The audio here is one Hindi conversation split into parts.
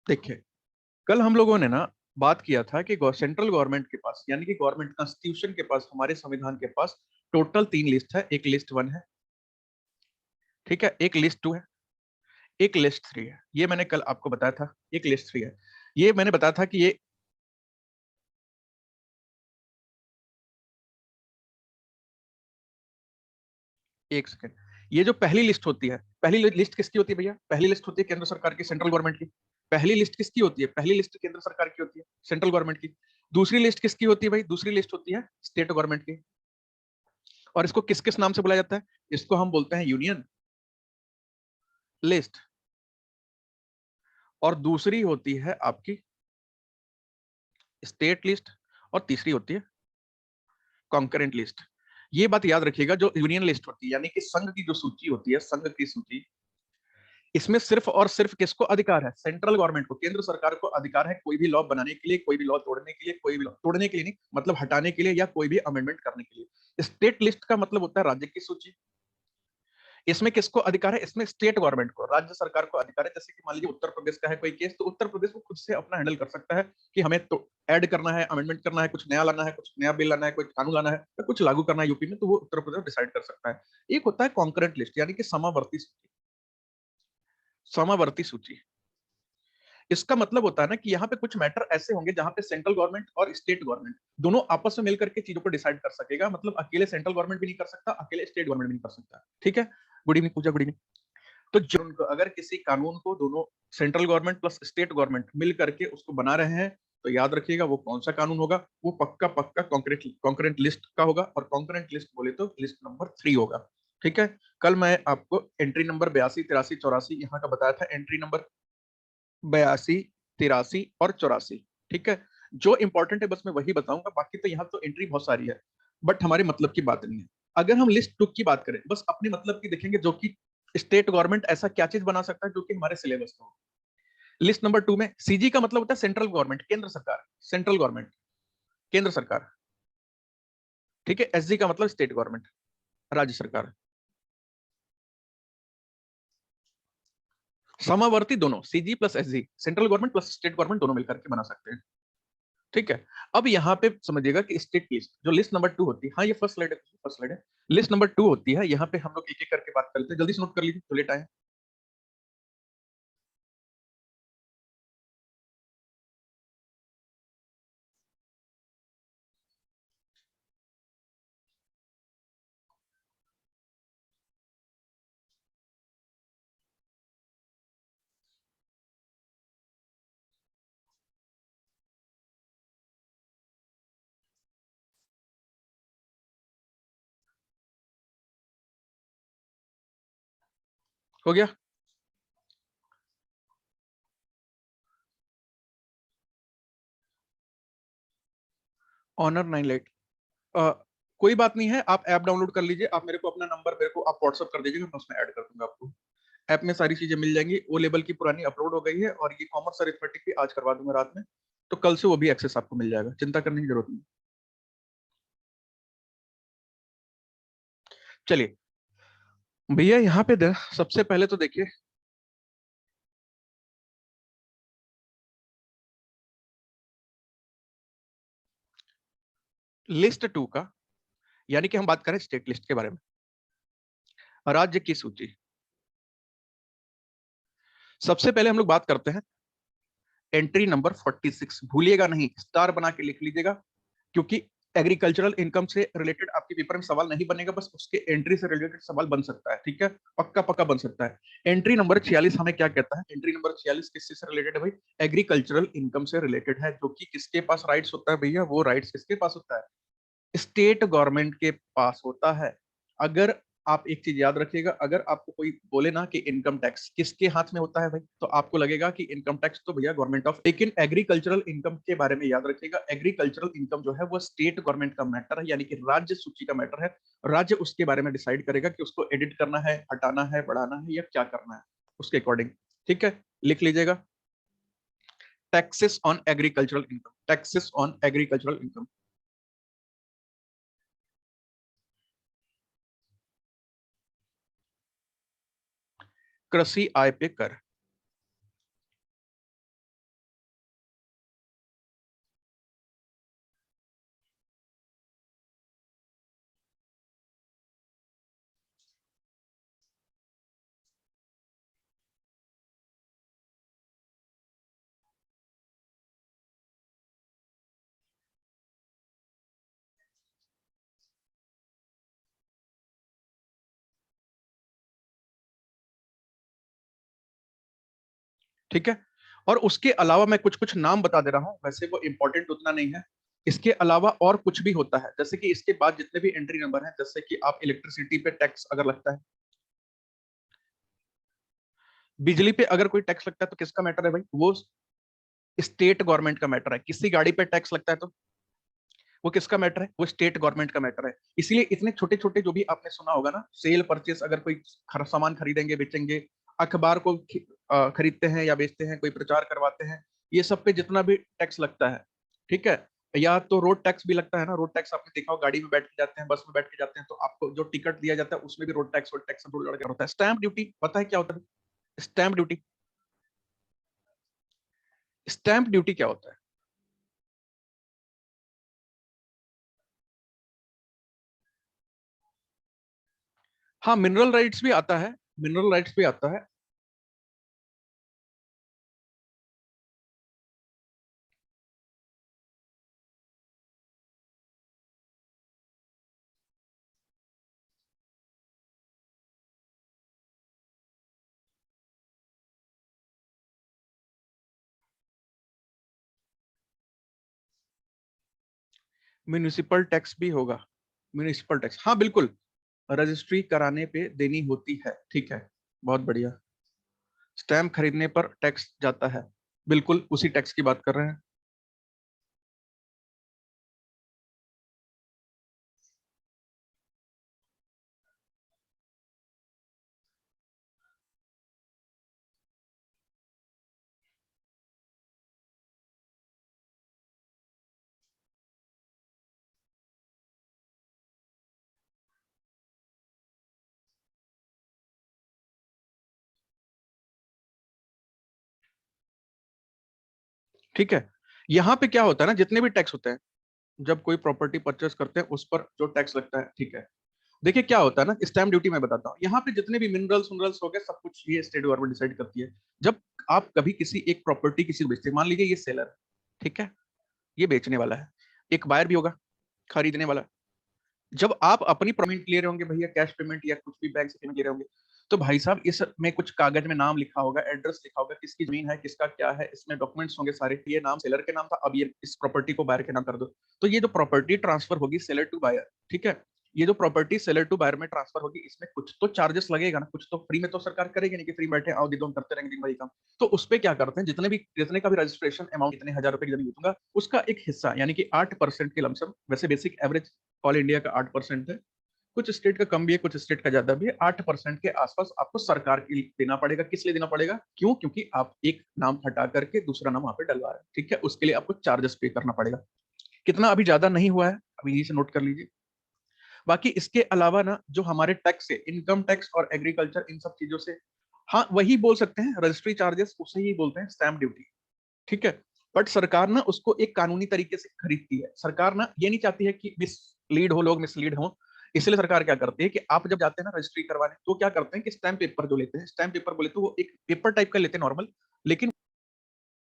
देखिए, कल हम लोगों ने ना बात किया था कि सेंट्रल गवर्नमेंट के पास यानी कि गवर्नमेंट कॉन्स्टिट्यूशन के पास, हमारे संविधान के पास टोटल 3 लिस्ट है। एक लिस्ट 1 है, ठीक है, एक लिस्ट 2 है, एक लिस्ट 3 है। ये मैंने कल आपको बताया था। एक लिस्ट 3 है, ये मैंने बताया था कि ये एक सेकेंड। ये जो पहली लिस्ट होती है, पहली लिस्ट किसकी होती है भैया? पहली लिस्ट होती है केंद्र सरकार की, सेंट्रल गवर्नमेंट की। पहली लिस्ट किसकी होती है? पहली लिस्ट केंद्र सरकार की होती है, सेंट्रल गवर्नमेंट की। दूसरी लिस्ट किसकी होती है भाई? दूसरी लिस्ट होती है स्टेट गवर्नमेंट की। और इसको किस किस नाम से बुलाया जाता है? इसको हम बोलते हैं यूनियन लिस्ट। और दूसरी होती है आपकी स्टेट लिस्ट। और तीसरी होती है कॉन्करेंट लिस्ट। ये बात याद रखिएगा, जो यूनियन लिस्ट होती है यानी कि संघ की जो सूची होती है, संघ की सूची, इसमें सिर्फ और सिर्फ किसको अधिकार है? सेंट्रल गवर्नमेंट को, केंद्र सरकार को अधिकार है कोई भी लॉ बनाने के लिए, कोई भी लॉ तोड़ने के लिए, कोई भी लॉ तोड़ने के लिए नहीं, मतलब हटाने के लिए या कोई भी अमेंडमेंट करने के लिए। स्टेट लिस्ट का मतलब होता है राज्य की सूची। इसमें किसको अधिकार है? इसमें स्टेट गवर्नमेंट को, राज्य सरकार को अधिकार है। जैसे कि मान लीजिए उत्तर प्रदेश का है कोई केस, तो उत्तर प्रदेश को खुद से अपना हैंडल कर सकता है कि हमें तो ऐड करना है, अमेंडमेंट करना है, कुछ नया लाना है, कुछ नया बिल लाना है, कोई कानून लाना है, या कुछ लागू करना है यूपी में, तो वो उत्तर प्रदेश डिसाइड कर सकता है। एक होता है कॉन्करेंट लिस्ट यानी कि समावर्ती सूची। समावर्ती सूची, इसका मतलब होता है ना कि यहाँ पे कुछ मैटर ऐसे होंगे जहां पे सेंट्रल गवर्नमेंट और स्टेट गवर्नमेंट दोनों आपस में मिलकर के चीजों को डिसाइड कर सकेगा। मतलब अकेले सेंट्रल गवर्नमेंट भी नहीं कर सकता, अकेले स्टेट गवर्नमेंट भी नहीं कर सकता। ठीक है। Good evening Pooja, good evening. तो जो अगर किसी कानून को दोनों central government plus state government मिल करके उसको बना रहे हैं, तो याद रखिएगा वो कौन सा कानून होगा? वो पक्का पक्का कॉन्करेंट लिस्ट का होगा। और कॉन्करेंट लिस्ट बोले तो लिस्ट नंबर 3 होगा। ठीक है। कल मैं आपको एंट्री नंबर 82, 83, 84 यहाँ का बताया था। एंट्री नंबर 82, 83 और 84। ठीक है। जो इंपॉर्टेंट है बस मैं वही बताऊंगा, बाकी तो यहाँ तो एंट्री बहुत सारी है, बट हमारे मतलब की बात नहीं है। अगर हम लिस्ट 2 की बात करें, बस अपने मतलब की देखेंगे, जो कि स्टेट गवर्नमेंट ऐसा क्या चीज बना सकता है जो कि हमारे सिलेबस में हो। लिस्ट नंबर 2 में सीजी का मतलब होता है सेंट्रल गवर्नमेंट, केंद्र सरकार, सेंट्रल गवर्नमेंट, केंद्र सरकार। ठीक है। एसजी का मतलब स्टेट गवर्नमेंट, राज्य सरकार। समावर्ती दोनों, CG plus SG, central government plus state government दोनों मिलकर के बना सकते हैं। ठीक है। अब यहाँ पे समझिएगा कि स्टेट लिस्ट, जो लिस्ट नंबर 2 होती है, हाँ ये फर्स्ट स्लाइड है, फर्स्ट स्लाइड है। लिस्ट नंबर 2 होती है, यहाँ पे हम लोग एक एक करके बात कर लेते हैं, जल्दी से नोट कर लीजिए तो लेट आए। हो गया। ऑनर 9 लाइट, कोई बात नहीं है, आप ऐप डाउनलोड कर लीजिए। आप मेरे को अपना नंबर, मेरे को आप व्हाट्सअप कर दीजिएगा, मैं उसमें ऐड कर दूंगा आपको। ऐप में सारी चीजें मिल जाएंगी। ओ लेवल की पुरानी अपलोड हो गई है, और ये कॉमर्स अरिथमेटिक भी आज करवा दूंगा रात में, तो कल से वो भी एक्सेस आपको मिल जाएगा, चिंता करने की जरूरत नहीं। चलिए भैया, यहाँ पे सबसे पहले तो देखिए, लिस्ट 2 का, यानी कि हम बात करें स्टेट लिस्ट के बारे में, राज्य की सूची। सबसे पहले हम लोग बात करते हैं एंट्री नंबर 46। भूलिएगा नहीं, स्टार बना के लिख लीजिएगा, क्योंकि एग्रीकल्चरल इनकम से रिलेटेड आपके पेपर में सवाल नहीं बनेगा, बस उसके एंट्री से रिलेटेड सवाल बन सकता है। ठीक है, पक्का पक्का बन सकता है। एंट्री नंबर 46 हमें क्या कहता है? एंट्री नंबर 46 किससे से रिलेटेड है भाई? एग्रीकल्चरल इनकम से रिलेटेड है, जो कि किसके पास राइट्स होता है भैया? वो राइट्स किसके पास होता है? स्टेट गवर्नमेंट के पास होता है। अगर आप एक चीज याद रखिएगा, अगर आपको कोई बोले ना कि इनकम टैक्स किसके हाथ में होता है भाई, तो आपको लगेगा कि इनकम टैक्स तो भैया गवर्नमेंट ऑफ, लेकिन एग्रीकल्चरल इनकम के बारे में याद रखिएगा, एग्रीकल्चरल इनकम जो है वो स्टेट गवर्नमेंट का मैटर है, यानी कि राज्य सूची का मैटर है। राज्य उसके बारे में डिसाइड करेगा कि उसको एडिट करना है, हटाना है, बढ़ाना है, या क्या करना है उसके अकॉर्डिंग। ठीक है, लिख लीजिएगा, taxes on agricultural income, taxes on agricultural income. कृषि आय पे कर। ठीक है। और उसके अलावा मैं कुछ कुछ नाम बता दे रहा हूँ, वैसे वो इंपॉर्टेंट उतना नहीं है। इसके अलावा और कुछ भी होता है, जैसे कि इसके बाद जितने भी एंट्री नंबर हैं, जैसे कि आप इलेक्ट्रिसिटी पे टैक्स अगर लगता है, बिजली पे अगर कोई टैक्स लगता है तो किसका मैटर है भाई, वो स्टेट गवर्नमेंट का मैटर है। किसी गाड़ी पे टैक्स लगता है तो वो किसका मैटर है, वो स्टेट गवर्नमेंट का मैटर है। इसलिए इतने छोटे छोटे जो भी आपने सुना होगा ना, सेल परचेस, अगर कोई सामान खरीदेंगे बेचेंगे, अखबार को खरीदते हैं या बेचते हैं, कोई प्रचार करवाते हैं, ये सब पे जितना भी टैक्स लगता है, ठीक है। या तो रोड टैक्स भी लगता है ना, रोड टैक्स आपने देखा हो, गाड़ी में बैठ के जाते हैं, बस में बैठ के जाते हैं, तो आपको जो टिकट दिया जाता है उसमें भी रोड टैक्स सब लड़का होता है। स्टैंप ड्यूटी पता है क्या होता है, स्टैंप ड्यूटी, स्टैंप ड्यूटी क्या होता है? हाँ, मिनरल राइट्स भी आता है, मिनरल राइट्स भी आता है। म्यूनिसिपल टैक्स भी होगा, म्यूनिसिपल टैक्स, हाँ बिल्कुल, रजिस्ट्री कराने पे देनी होती है, ठीक है, बहुत बढ़िया। स्टैम्प खरीदने पर टैक्स जाता है, बिल्कुल उसी टैक्स की बात कर रहे हैं। ठीक है, यहाँ पे क्या होता है ना, जितने भी टैक्स होते हैं, जब कोई प्रॉपर्टी परचेस करते हैं उस पर जो टैक्स लगता है, ठीक है। देखिए क्या होता है ना, स्टैम्प ड्यूटी मैं बताता हूँ, यहाँ पे जितने भी मिनरल्स मिनरल्स हो गए, सब कुछ ये स्टेट गवर्नमेंट डिसाइड करती है। जब आप कभी किसी एक प्रॉपर्टी किसी को बेचते हैं, मान लीजिए ये सेलर है, ठीक है, ये बेचने वाला है, एक बायर भी होगा, खरीदने वाला। जब आप अपनी पेमेंट ले रहे होंगे भैया, कैश पेमेंट या कुछ भी बैंक से पेमेंट ले रहे होंगे, तो भाई साहब इस में कुछ कागज में नाम लिखा होगा, एड्रेस लिखा होगा, किसकी जमीन है, किसका क्या है, इसमें डॉक्यूमेंट्स होंगे सारे, ये नाम सेलर के नाम था, अब ये इस प्रॉपर्टी को बायर के नाम कर दो। तो ये जो प्रॉपर्टी ट्रांसफर होगी सेलर टू बायर, ठीक है, ये जो प्रॉपर्टी सेलर टू बायर में ट्रांसफर होगी, इसमें कुछ तो चार्जेस लगेगा ना, कुछ तो फ्री में तो सरकार करेगी नहीं कि फ्री बैठे आओ दीदो करते रहेंगे दिन भर काम। तो उस पे क्या करते हैं, जितने का भी रजिस्ट्रेशन अमाउंट, इतने हजार रुपए की जमीन बेचूंगा, उसका एक हिस्सा यानी कि 8% के लमसम, वैसे बेसिक एवरेज ऑल इंडिया का 8% है, कुछ स्टेट का कम भी है, कुछ स्टेट का ज्यादा भी है, 8% के आसपास आपको सरकार के लिए देना पड़ेगा। किस लिए देना पड़ेगा, क्यों, क्योंकि आप एक नाम हटा करके दूसरा नाम वहां पे डलवा रहे हैं, ठीक है, उसके लिए आपको चार्जेस पे करना पड़ेगा। कितना अभी ज्यादा नहीं हुआ है, अभी यही से नोट कर लीजिए। बाकी इसके अलावा ना, जो हमारे टैक्स है, इनकम टैक्स और एग्रीकल्चर, इन सब चीजों से, हाँ वही बोल सकते हैं, रजिस्ट्री चार्जेस उसे ही बोलते हैं स्टैंप ड्यूटी, ठीक है। बट सरकार ना उसको एक कानूनी तरीके से खरीदती है, सरकार ना ये नहीं चाहती है कि मिसलीड हो, लोग मिसलीड हो। इसलिए सरकार क्या करती है कि आप जब जाते हैं ना रजिस्ट्री करवाने, तो क्या करते हैं कि स्टैम्प पेपर जो लेते हैं, स्टैम्प पेपर बोले तो वो एक पेपर टाइप का लेते हैं नॉर्मल, लेकिन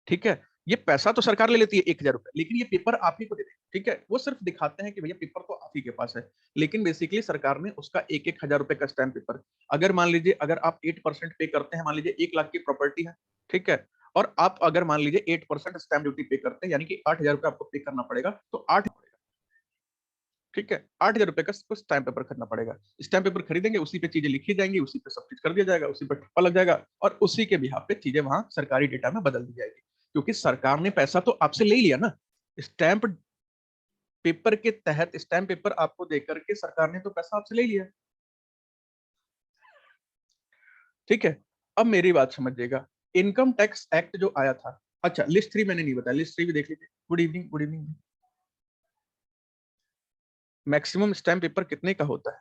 ठीक है, ये पैसा तो सरकार ले लेती है 1,000 रुपए, लेकिन ये पेपर आप ही को देते हैं, ठीक है, वो सिर्फ दिखाते हैं कि भैया पेपर तो आप ही के पास है, लेकिन बेसिकली सरकार ने उसका 1,000 रुपए का स्टैम्प पेपर, अगर मान लीजिए अगर आप 8% पे करते हैं, मान लीजिए 1 लाख की प्रॉपर्टी है, ठीक है, और आप अगर मान लीजिए 8% स्टैम्प ड्यूटी पे करते हैं, यानी कि 8,000 रुपए आपको पे करना पड़ेगा, तो आठ, ठीक है, 8,000 रुपए का स्टैम्प पेपर खरीदना पड़ेगा। स्टैम्प पेपर खरीदेंगे, उसी पे चीजें लिखी जाएंगी, उसी पे सब चीज कर दिया जाएगा, उसी पे ठप्पा लग जाएगा, और उसी के बिहाफ पे चीजें वहां सरकारी डेटा में बदल दी जाएगी, क्योंकि सरकार ने पैसा तो आपसे ले लिया ना, स्टैम्प पेपर के तहत स्टैम्प पेपर आपको देकर के सरकार ने तो पैसा आपसे ले लिया, ठीक है। अब मेरी बात समझिएगा, इनकम टैक्स एक्ट जो आया था, अच्छा लिस्ट 3 मैंने नहीं बताया, लिस्ट 3 भी देख लीजिए। Good evening, good evening. Maximum stamp paper कितने का होता है,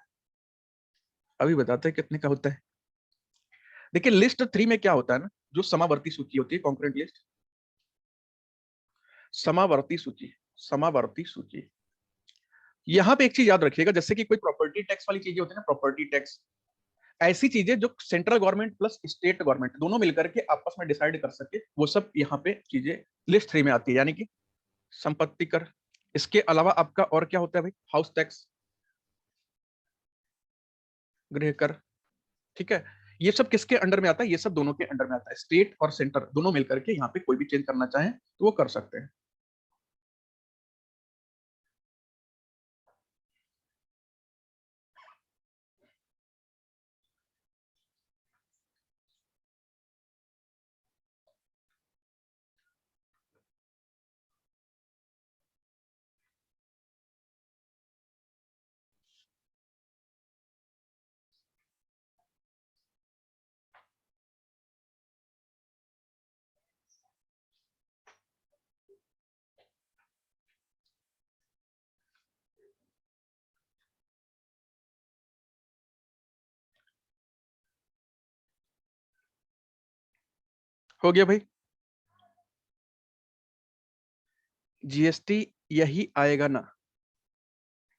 अभी बताते हैं कितने का होता है। देखिए लिस्ट 3 में क्या होता है ना, जो समावर्ती सूची होती है, कॉन्करेंट लिस्ट, समावर्ती सूची, समावर्ती सूची। यहाँ पे एक चीज याद रखिएगा, जैसे कि कोई प्रॉपर्टी टैक्स वाली चीजें होती है ना, प्रॉपर्टी टैक्स, ऐसी चीजें जो central government plus state government दोनों मिलकर के आपस में डिसाइड कर सके, वो सब यहाँ पे चीजें लिस्ट 3 में आती है, यानी कि संपत्ति कर। इसके अलावा आपका और क्या होता है भाई, हाउस टैक्स, गृह कर, ठीक है। ये सब किसके अंडर में आता है? ये सब दोनों के अंडर में आता है। स्टेट और सेंटर दोनों मिलकर के यहाँ पे कोई भी चेंज करना चाहें तो वो कर सकते हैं। हो गया भाई। जीएसटी यही आएगा ना?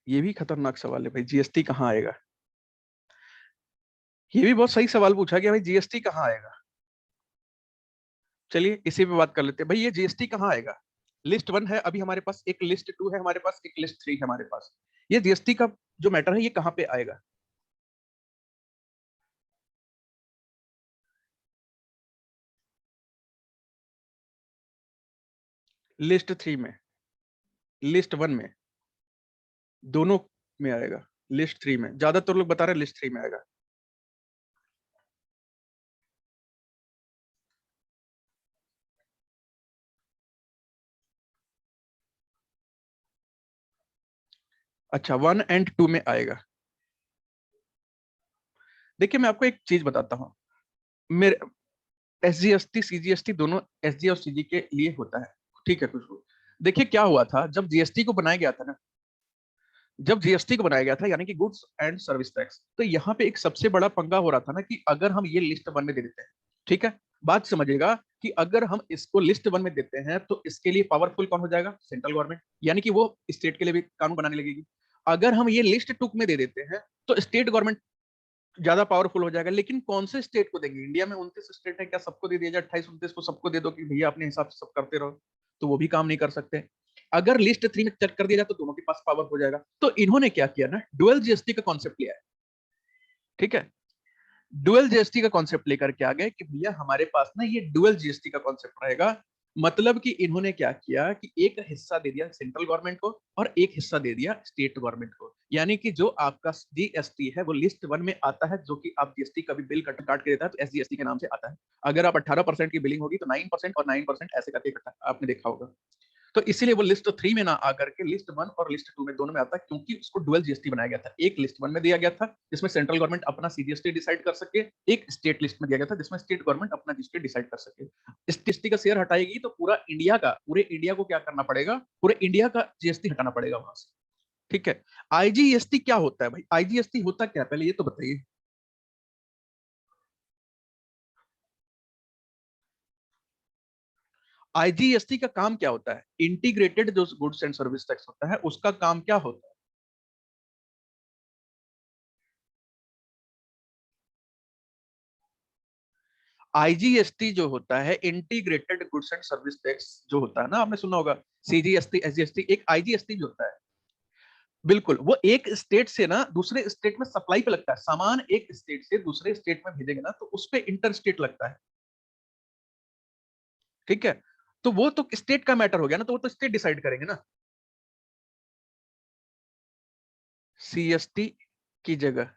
ये भी खतरनाक सवाल है भाई, जीएसटी कहाँ आएगा? ये भी बहुत सही सवाल पूछा गया भाई, जीएसटी कहाँ आएगा? चलिए इसी पे बात कर लेते हैं भाई, ये जीएसटी कहाँ आएगा? लिस्ट 1 है अभी हमारे पास, एक लिस्ट 2 है हमारे पास, एक लिस्ट 3 है हमारे पास। ये जीएसटी का जो मैटर है ये कहाँ पे आएगा? लिस्ट 3 में, लिस्ट 1 में, दोनों में आएगा। लिस्ट 3 में, ज्यादातर लोग बता रहे हैं लिस्ट 3 में आएगा। अच्छा, 1 एंड 2 में आएगा। देखिए मैं आपको एक चीज बताता हूँ, मेरे एसजीएसटी सीजीएसटी दोनों एसजी और सीजी के लिए होता है, ठीक है कुछ। देखिए क्या हुआ था जब जीएसटी को बनाया गया था ना, जब जीएसटी को बनाया गया था यानी कि गुड्स एंड सर्विस टैक्स, तो यहाँ पे एक सबसे बड़ा पंगा हो रहा था ना कि अगर हम ये लिस्ट 1 में दे देते हैं, ठीक है, बात समझिएगा कि अगर हम इसको लिस्ट 1 में देते हैं तो इसके लिए पावरफुल कौन हो जाएगा? सेंट्रल गवर्नमेंट, यानी कि वो स्टेट के लिए भी कानून बनाने लगेगी। अगर हम ये लिस्ट 2 में दे देते हैं तो स्टेट गवर्नमेंट ज्यादा पावरफुल हो जाएगा। लेकिन कौन से स्टेट को देंगे? इंडिया में 29 स्टेट है, क्या सबको दे दिया जाए 28-29 को सबको दे दो कि भैया अपने हिसाब से सब करते रहो? तो वो भी काम नहीं कर सकते। अगर लिस्ट 3 में चेक कर दिया जाए तो दोनों के पास पावर हो जाएगा। तो इन्होंने क्या किया ना, डुअल जीएसटी का कॉन्सेप्ट लिया है, ठीक है। डुअल जीएसटी का कॉन्सेप्ट लेकर के आ गए कि भैया हमारे पास ना ये डुअल जीएसटी का कॉन्सेप्ट रहेगा। मतलब कि इन्होंने क्या किया कि एक हिस्सा दे दिया सेंट्रल गवर्नमेंट को और एक हिस्सा दे दिया स्टेट गवर्नमेंट को। यानी कि जो आपका जीएसटी है वो लिस्ट 1 में आता है, जो कि आप जीएसटी का भी बिल काट के देता है तो एसजीएसटी के नाम से आता है। अगर आप 18% की बिलिंग होगी तो 9% और 9% ऐसे करके इकट्ठा आपने देखा होगा। तो इसीलिए वो लिस्ट 3 में ना आकर के लिस्ट 1 और लिस्ट 2 में दोनों में आता है, क्योंकि उसको डुअल जीएसटी बनाया गया था। एक लिस्ट 1 में दिया गया था जिसमें सेंट्रल गवर्नमेंट अपना सीजीएसटी डिसाइड कर सके, एक स्टेट लिस्ट में दिया गया था जिसमें स्टेट गवर्नमेंट अपना जीएसटी डिसाइड कर सके। इस जीएसटी का शेयर हटाएगी तो पूरे इंडिया को क्या करना पड़ेगा? पूरे इंडिया का जीएसटी हटाना पड़ेगा वहां से, ठीक है। आईजीएसटी क्या होता है भाई? आईजीएसटी होता क्या है पहले ये तो बताइए। आईजीएसटी का काम क्या होता है? इंटीग्रेटेड जो गुड्स एंड सर्विस टैक्स होता है उसका काम क्या होता है? आईजीएसटी जो होता है integrated goods and service tax जो होता है ना, आपने सुना होगा सीजीएसटी एसजीएसटी, एक आईजीएसटी भी होता है। बिल्कुल, वो एक स्टेट से ना दूसरे स्टेट में सप्लाई पे लगता है, सामान एक स्टेट से दूसरे स्टेट में भेजेंगे ना तो उस पे इंटर स्टेट लगता है, ठीक है। तो वो तो स्टेट का मैटर हो गया ना, तो वो तो स्टेट डिसाइड करेंगे ना। सीएसटी की जगह,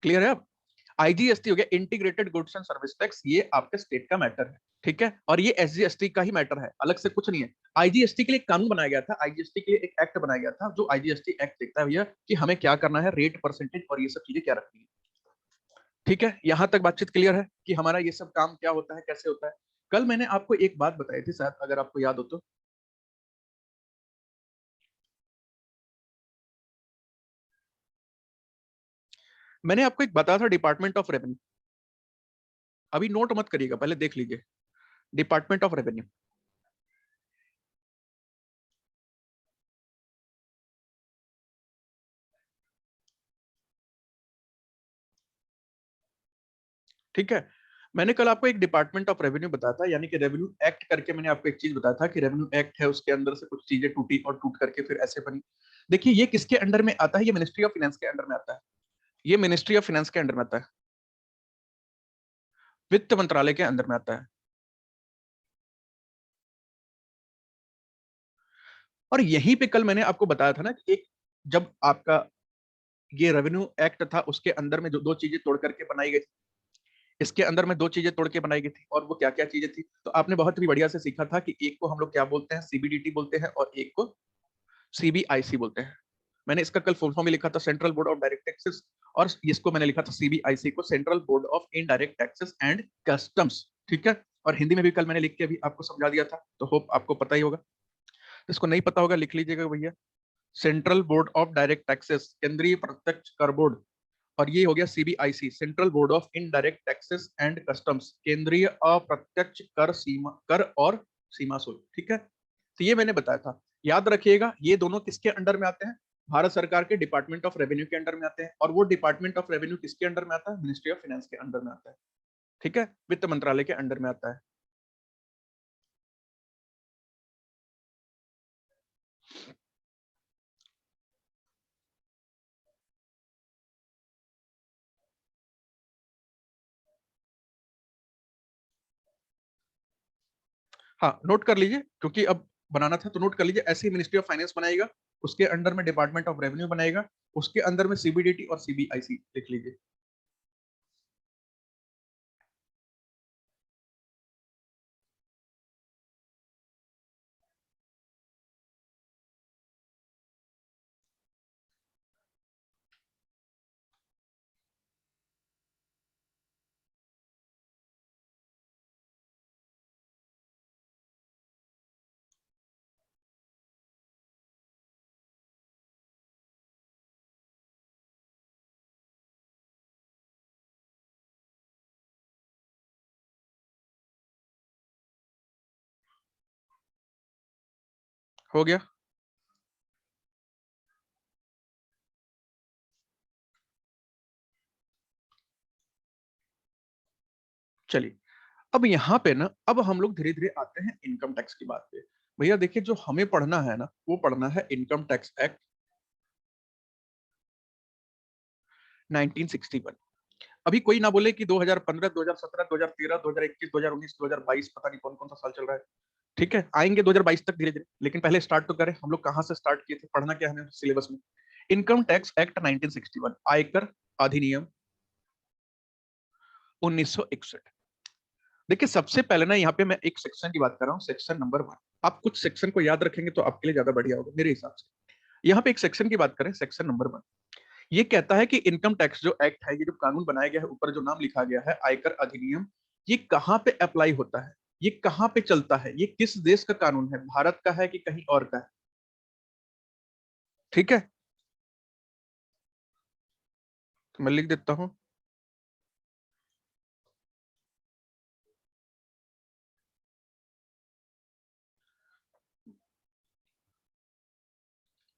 क्लियर है अब? आईजीएसटी हो गया integrated goods and service tax, ये आपके स्टेट का मैटर है, ठीक है। और ये एसजीएसटी का ही मैटर है, अलग से कुछ नहीं है। आईजीएसटी के लिए कानून बनाया गया था, आईजीएसटी के लिए एक एक्ट बनाया गया था, जो आईजीएसटी एक्ट देखता है भैया कि हमें क्या करना है, रेट परसेंटेज और ये सब चीजें क्या रखनी है, ठीक है। यहां तक बातचीत क्लियर है कि हमारा ये सब काम क्या होता है, कैसे होता है। कल मैंने आपको एक बात बताई थी शायद, अगर आपको याद हो तो। मैंने आपको एक बताया था डिपार्टमेंट ऑफ रेवेन्यू, अभी नोट मत करिएगा, पहले देख लीजिए। डिपार्टमेंट ऑफ रेवेन्यू, ठीक है। मैंने कल आपको एक डिपार्टमेंट ऑफ रेवेन्यू बताया था, यानी कि रेवेन्यू एक्ट करके मैंने आपको एक चीज बताया था कि रेवेन्यू एक्ट है, उसके अंदर से कुछ चीजें टूटी और टूट करके फिर ऐसे बनी। देखिए ये किसके अंडर में आता है, ये मिनिस्ट्री ऑफ फाइनेंस के अंडर में आता है, ये मिनिस्ट्री ऑफ फाइनेंस के अंडर में आता है, वित्त मंत्रालय के अंदर में आता है। और यहीं पे कल मैंने आपको बताया था ना कि एक, जब आपका ये रेवेन्यू एक्ट था उसके अंदर में जो दो चीजें तोड़ करके बनाई गई, इसके अंदर में दो चीजें तोड़ के बनाई गई थी, और वो क्या क्या चीजें थी, तो आपने बहुत ही बढ़िया से सीखा था कि एक को हम लोग क्या बोलते हैं, सीबीडीटी बोलते हैं, और एक को सीबीआईसी बोलते हैं। मैंने इसका कल फुल फॉर्म में लिखा था, central board of direct taxes, और इसको मैंने लिखा था सीबीआईसी को, central board of indirect taxes and customs. ठीक है, और हिंदी में भी कल मैंने लिख के अभी आपको समझा दिया था, तो होप आपको पता ही होगा। इसको नहीं पता होगा लिख लीजिएगा भैया, central board of direct taxes, केंद्रीय प्रत्यक्ष कर बोर्ड, और ये हो गया CBIC, central board of indirect taxes and customs, केंद्रीय अप्रत्यक्ष कर सीमा कर और सीमा शुल्क। ठीक है, तो ये मैंने बताया था, याद रखिएगा ये दोनों किसके अंडर में आते हैं, भारत सरकार के डिपार्टमेंट ऑफ रेवेन्यू के अंडर में आते हैं, और वो डिपार्टमेंट ऑफ रेवेन्यू किसके अंडर में आता है, मिनिस्ट्री ऑफ फाइनेंस के अंडर में आता है। ठीक है, वित्त मंत्रालय के अंडर में आता है। हाँ नोट कर लीजिए, क्योंकि अब बनाना था तो नोट कर लीजिए, ऐसे ही मिनिस्ट्री ऑफ फाइनेंस बनाएगा, उसके अंडर में डिपार्टमेंट ऑफ रेवेन्यू बनाएगा, उसके अंदर में सीबीडीटी और सीबीआईसी लिख लीजिए। हो गया, चलिए। अब यहाँ पे ना, अब हम लोग धीरे धीरे आते हैं इनकम टैक्स की बात पे। भैया देखिए, जो हमें पढ़ना है ना, वो पढ़ना है इनकम टैक्स एक्ट 1961। अभी कोई ना बोले कि 2015, 2017, 2013, 2021, 2019, 2022, पता नहीं कौन कौन सा साल चल रहा है। ठीक है, आएंगे 2022 तक धीरे धीरे, लेकिन पहले स्टार्ट तो करें, हम लोग कहाँ से स्टार्ट किए थे, पढ़ना क्या हमें सिलेबस में। इनकम टैक्स एक्ट 1961, आयकर अधिनियम 1961। देखिए सबसे पहले ना, यहाँ पे मैं एक सेक्शन की बात कर रहा हूँ, सेक्शन नंबर 1। आप कुछ सेक्शन को याद रखेंगे तो आपके लिए ज्यादा बढ़िया होगा मेरे हिसाब से। यहाँ पे एक सेक्शन की बात करें, सेक्शन नंबर 1, ये कहता है कि इनकम टैक्स जो एक्ट है, ये जो कानून बनाया गया है, ऊपर जो नाम लिखा गया है आयकर अधिनियम, ये कहाँ पे अप्लाई होता है, ये कहाँ पे चलता है, ये किस देश का कानून है, भारत का है कि कहीं और का है। ठीक है, तो मैं लिख देता हूँ,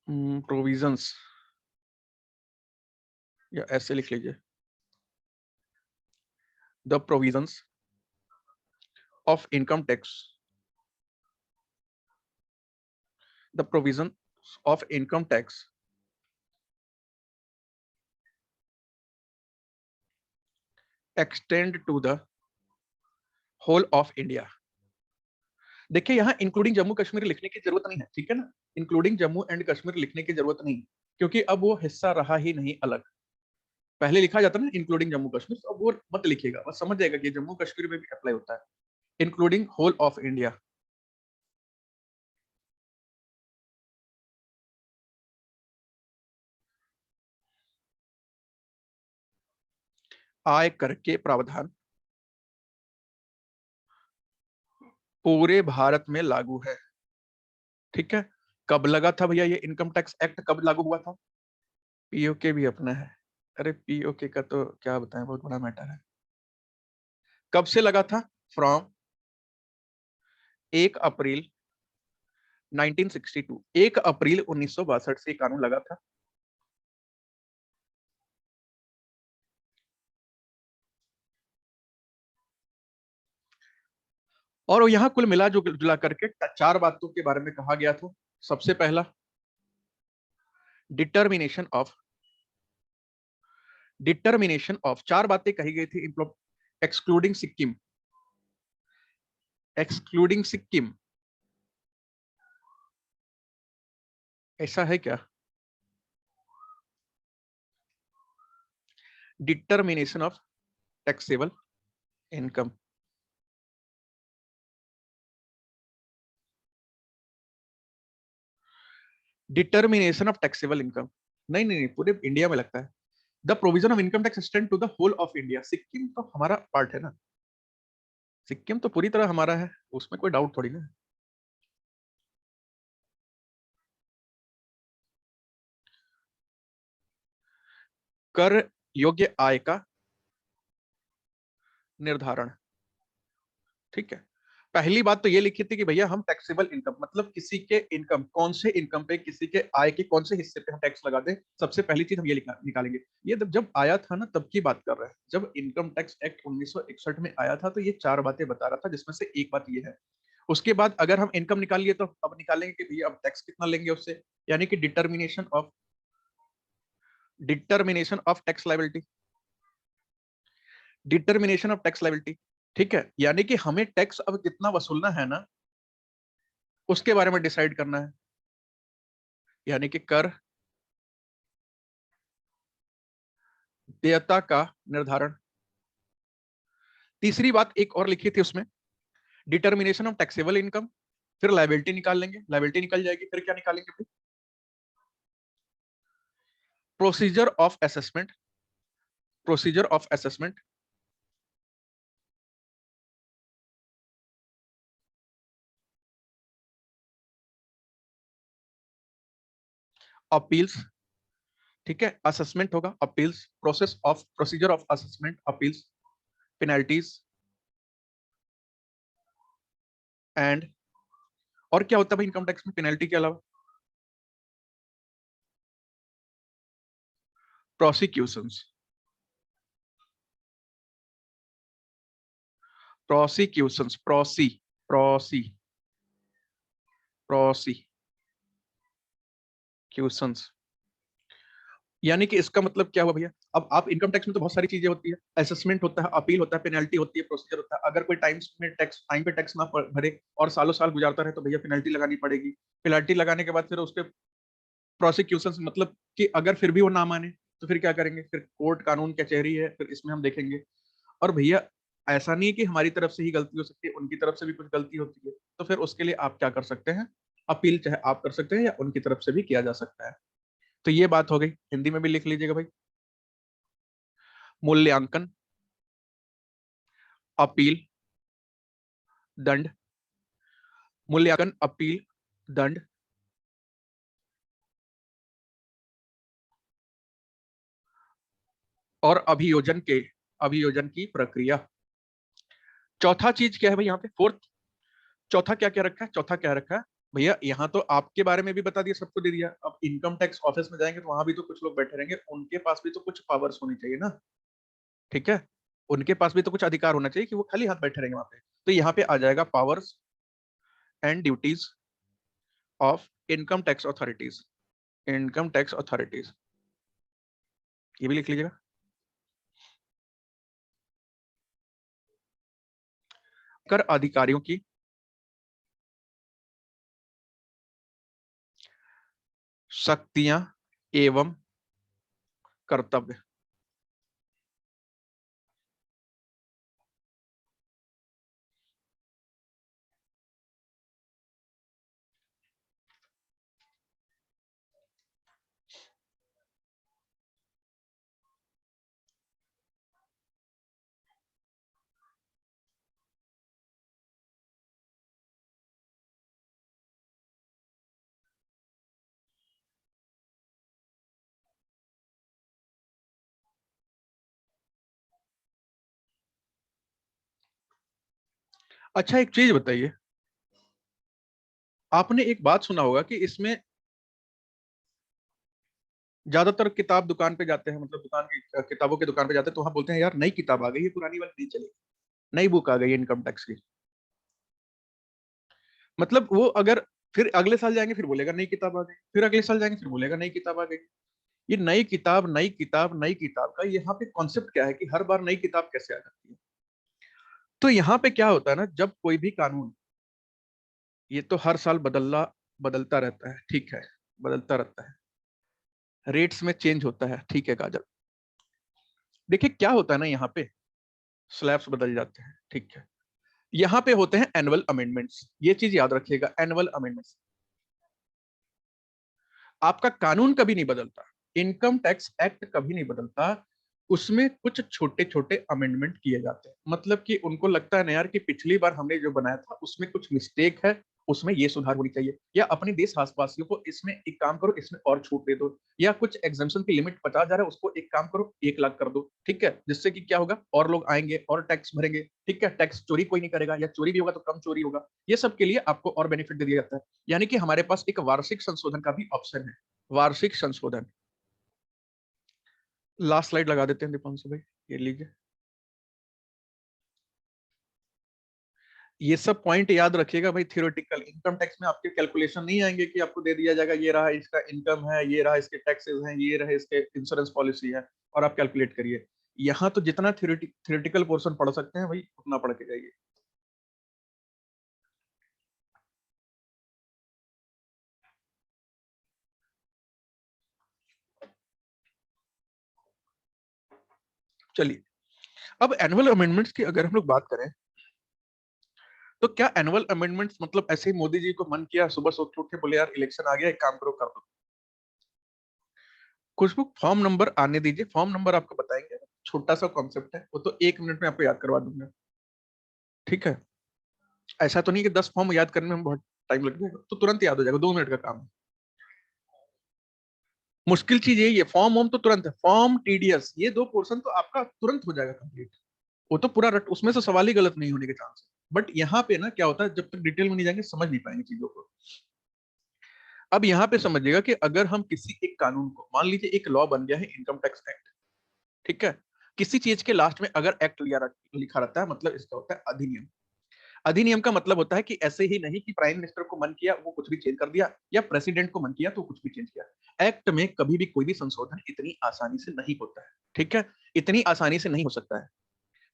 प्रोविजंस, या ऐसे लिख लीजिए, the provisions of income tax, the provision of income tax extend to the whole of India. देखिए यहाँ इंक्लूडिंग जम्मू कश्मीर लिखने की जरूरत नहीं है, ठीक है ना, इंक्लूडिंग जम्मू एंड कश्मीर लिखने की जरूरत नहीं, क्योंकि अब वो हिस्सा रहा ही नहीं अलग। पहले लिखा जाता ना इंक्लूडिंग जम्मू कश्मीर, तो अब वो मत लिखिएगा, बस समझ जाएगा कि जम्मू कश्मीर में भी अप्लाई होता है, इंक्लूडिंग होल ऑफ इंडिया। आय कर के प्रावधान पूरे भारत में लागू है। ठीक है, कब लगा था भैया ये इनकम टैक्स एक्ट, कब लागू हुआ था, पीओके भी अपना है, अरे पीओके का तो क्या बताएं, बहुत बड़ा मैटर है। कब से लगा था, फ्रॉम 1 अप्रैल 1962, 1 अप्रैल 1962 से कानून लगा था। और यहाँ कुल मिला जो जुला करके चार बातों के बारे में कहा गया था। सबसे पहला, डिटर्मिनेशन ऑफ 4 बातें कही गई थी एक्सक्लूडिंग सिक्किम, ऐसा है क्या? Determination of taxable income, determination of taxable income, नहीं नहीं नहीं, पूरे इंडिया में लगता है। The provision of income tax extend to the whole of India, Sikkim तो हमारा पार्ट है ना, सिक्किम तो पूरी तरह हमारा है, उसमें कोई डाउट थोड़ी ना। कर योग्य आय का निर्धारण, ठीक है। पहली बात तो ये लिखी थी कि भैया हम टैक्सेबल इनकम मतलब किसी के इनकम, कौन से इनकम पे, किसी के आय के कौन से हिस्से पे हम टैक्स लगा दें, सबसे पहली चीज हम ये निकालेंगे। ये जब आया था ना तब की बात कर रहे हैं, जब इनकम टैक्स एक्ट 1961 में आया था तो ये 4 बातें बता रहा था, जिसमें से एक बात ये है। उसके बाद अगर हम इनकम निकाल लिए तो अब निकालेंगे कि भैया अब टैक्स कितना लेंगे उससे, यानी कि डिटर्मिनेशन ऑफ टैक्स लायबिलिटी, ठीक है। यानी कि हमें टैक्स अब कितना वसूलना है ना, उसके बारे में डिसाइड करना है, यानी कि कर देयता का निर्धारण। तीसरी बात एक और लिखी थी उसमें, डिटर्मिनेशन ऑफ टैक्सेबल इनकम, फिर लायबिलिटी निकाल लेंगे, लायबिलिटी निकल जाएगी, फिर क्या निकालेंगे फिर? प्रोसीजर ऑफ असेसमेंट, अपील्स, ठीक है। असेसमेंट होगा, appeals, procedure of assessment, appeals, penalties and, और क्या होता है भाई इनकम टैक्स में पेनल्टी के अलावा? प्रोसिक्यूशंस, प्रोसिक्यूशंस, प्रोसिक्यूशंस, यानी कि इसका मतलब क्या हुआ भैया? अब आप इनकम टैक्स में तो बहुत सारी चीजें होती है, असेसमेंट होता है, अपील होता है, पेनल्टी होती है, प्रोसीजर होता है। अगर कोई टाइम पे टैक्स ना भरे और सालों साल गुजारता रहे तो भैया पेनल्टी लगानी पड़ेगी। पेनल्टी लगाने के बाद फिर उसके प्रोसिक्यूशन, मतलब कि अगर फिर भी वो ना माने तो फिर क्या करेंगे? फिर कोर्ट, कानून, कचहरी है, फिर इसमें हम देखेंगे। और भैया ऐसा नहीं है कि हमारी तरफ से ही गलती हो सकती है, उनकी तरफ से भी कुछ गलती होती है, तो फिर उसके लिए आप क्या कर सकते हैं? अपील चाहे आप कर सकते हैं या उनकी तरफ से भी किया जा सकता है। तो ये बात हो गई, हिंदी में भी लिख लीजिएगा भाई। मूल्यांकन, अपील, दंड, मूल्यांकन, अपील, दंड, और अभियोजन की प्रक्रिया। चौथा चीज क्या है भाई यहाँ पे, फोर्थ? चौथा क्या क्या रखा है? चौथा क्या रखा है भैया? यहाँ तो आपके बारे में भी बता दिया, सबको दे दिया। अब इनकम टैक्स ऑफिस में जाएंगे तो वहां भी तो कुछ लोग बैठे रहेंगे, उनके पास भी तो कुछ पावर्स होनी चाहिए ना, ठीक है। उनके पास भी तो कुछ अधिकार होना चाहिए कि वो खाली हाथ बैठे रहेंगे वहां पे। तो यहाँ पे आ जाएगा powers and duties of income tax authorities, income tax authorities, ये भी लिख लीजिएगा। कर अधिकारियों की शक्तियां एवं कर्तव्य। अच्छा एक चीज बताइए, आपने एक बात सुना होगा कि इसमें ज्यादातर किताब दुकान पे जाते हैं, मतलब दुकान की किताबों की दुकान पे जाते हैं, तो वहां बोलते हैं यार नई किताब आ गई है, पुरानी वाली नहीं चलेगी, नई बुक आ गई है इनकम टैक्स की। मतलब वो अगर फिर अगले साल जाएंगे फिर बोलेगा नई किताब आ गई, फिर अगले साल जाएंगे फिर बोलेगा नई किताब आ गई। ये नई किताब नई किताब नई किताब का यहाँ पे कॉन्सेप्ट क्या है कि हर बार नई किताब कैसे आ जाती है। तो यहाँ पे क्या होता है ना, जब कोई भी कानून, ये तो हर साल बदलता रहता है, ठीक है, बदलता रहता है, रेट्स में चेंज होता है, ठीक है काजल। देखिए क्या होता है ना, यहाँ पे स्लैब्स बदल जाते हैं, ठीक है, यहाँ पे होते हैं एनुअल अमेंडमेंट्स, ये चीज याद रखिएगा, एनुअल अमेंडमेंट्स। आपका कानून कभी नहीं बदलता, इनकम टैक्स एक्ट कभी नहीं बदलता, उसमें कुछ छोटे छोटे अमेंडमेंट किए जाते हैं। मतलब कि उनको लगता है ना यार कि पिछली बार हमने जो बनाया था उसमें कुछ मिस्टेक है, उसमें ये सुधार होनी चाहिए, या अपने देश आसपासियों को इसमें एक काम करो, इसमें और छूट दे दो, या कुछ एग्जाम्पशन की लिमिट 50,000 है उसको एक काम करो 1 लाख कर दो, ठीक है, जिससे कि क्या होगा, और लोग आएंगे और टैक्स भरेंगे, ठीक है, टैक्स चोरी कोई नहीं करेगा, या चोरी भी होगा तो कम चोरी होगा, ये सब के लिए आपको और बेनिफिट दे दिया जाता है। यानी कि हमारे पास एक वार्षिक संशोधन का भी ऑप्शन है, वार्षिक संशोधन। लास्ट स्लाइड लगा देते हैं दीपांशु भाई, ये लीजिए। ये सब पॉइंट याद रखिएगा भाई, थियोरेटिकल इनकम टैक्स में आपके कैलकुलेशन नहीं आएंगे कि आपको दे दिया जाएगा ये रहा इसका इनकम है, ये रहा इसके टैक्सेस हैं, ये रहे इसके इंश्योरेंस पॉलिसी है, और आप कैलकुलेट करिए। यहाँ तो जितना थियोरेटिकल पोर्शन पढ़ सकते हैं भाई उतना पढ़ के जाइए। चलिए, अब एनुअल अमेंडमेंट्स की अगर हम लोग बात करें, तो क्या एनुअल अमेंडमेंट्स मतलब ऐसे ही मोदी जी को मन किया सुबह सो उठ के बोले यार इलेक्शन आ गया एक काम करो कर दो? खुशबू फॉर्म नंबर आने दीजिए, फॉर्म नंबर आपको बताएंगे, छोटा सा कॉन्सेप्ट है वो, तो 1 मिनट में आपको याद करवा दूंगा, ठीक है। ऐसा तो नहीं कि 10 फॉर्म याद करने में बहुत टाइम लग जाएगा, तो तुरंत याद हो जाएगा, 2 मिनट का काम है। मुश्किल चीज यही है, फॉर्म वॉर्म तो तुरंत है, फॉर्म टीडीएस ये 2 पोर्शन तो आपका तुरंत हो जाएगा कंप्लीट, वो तो पूरा रट, उसमें से सवाल ही गलत नहीं होने के चांस है। बट यहाँ पे ना क्या होता है, जब तक डिटेल में नहीं जाएंगे समझ नहीं पाएंगे चीजों को। अब यहाँ पे समझिएगा कि अगर हम किसी एक कानून को, मान लीजिए एक लॉ बन गया है इनकम टैक्स एक्ट, ठीक है, किसी चीज के लास्ट में अगर एक्ट लिखा रहता है, मतलब इसका होता है अधिनियम। अधिनियम का मतलब होता है कि ऐसे ही नहीं कि प्राइम मिनिस्टर को मन किया वो कुछ भी चेंज कर दिया, या प्रेसिडेंट को मन किया तो कुछ भी चेंज किया। एक्ट में कभी भी कोई भी संशोधन इतनी आसानी से नहीं होता है, ठीक है, इतनी आसानी से नहीं हो सकता है।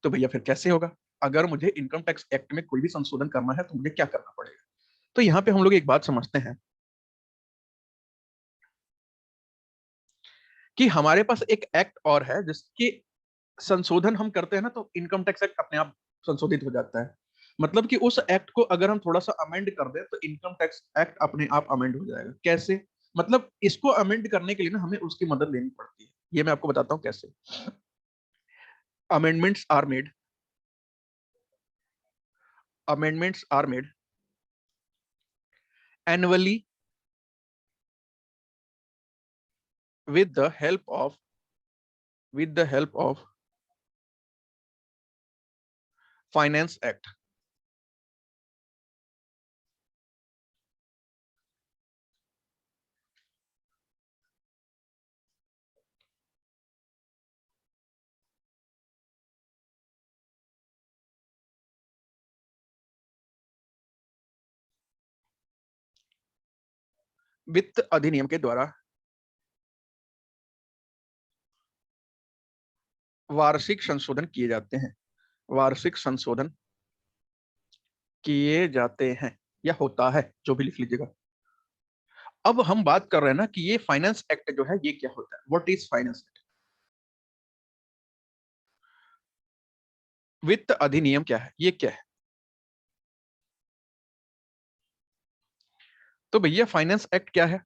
तो भैया फिर कैसे होगा, अगर मुझे इनकम टैक्स एक्ट में कोई भी संशोधन करना है तो मुझे क्या करना पड़ेगा? तो यहाँ पे हम लोग एक बात समझते हैं कि हमारे पास एक एक्ट और है जिसके संशोधन हम करते हैं ना, तो इनकम टैक्स एक्ट अपने आप संशोधित हो जाता है। मतलब कि उस एक्ट को अगर हम थोड़ा सा अमेंड कर दें तो इनकम टैक्स एक्ट अपने आप अमेंड हो जाएगा। कैसे? मतलब इसको अमेंड करने के लिए ना हमें उसकी मदद लेनी पड़ती है, ये मैं आपको बताता हूँ कैसे। Amendments are made, amendments are made annually with the help of with the help of finance act. वित्त अधिनियम के द्वारा वार्षिक संशोधन किए जाते हैं, वार्षिक संशोधन किए जाते हैं, या होता है, जो भी लिख लीजिएगा। अब हम बात कर रहे हैं ना कि ये फाइनेंस एक्ट जो है ये क्या होता है, व्हाट इज फाइनेंस एक्ट। वित्त अधिनियम क्या है, ये क्या है? तो भैया फाइनेंस एक्ट क्या है?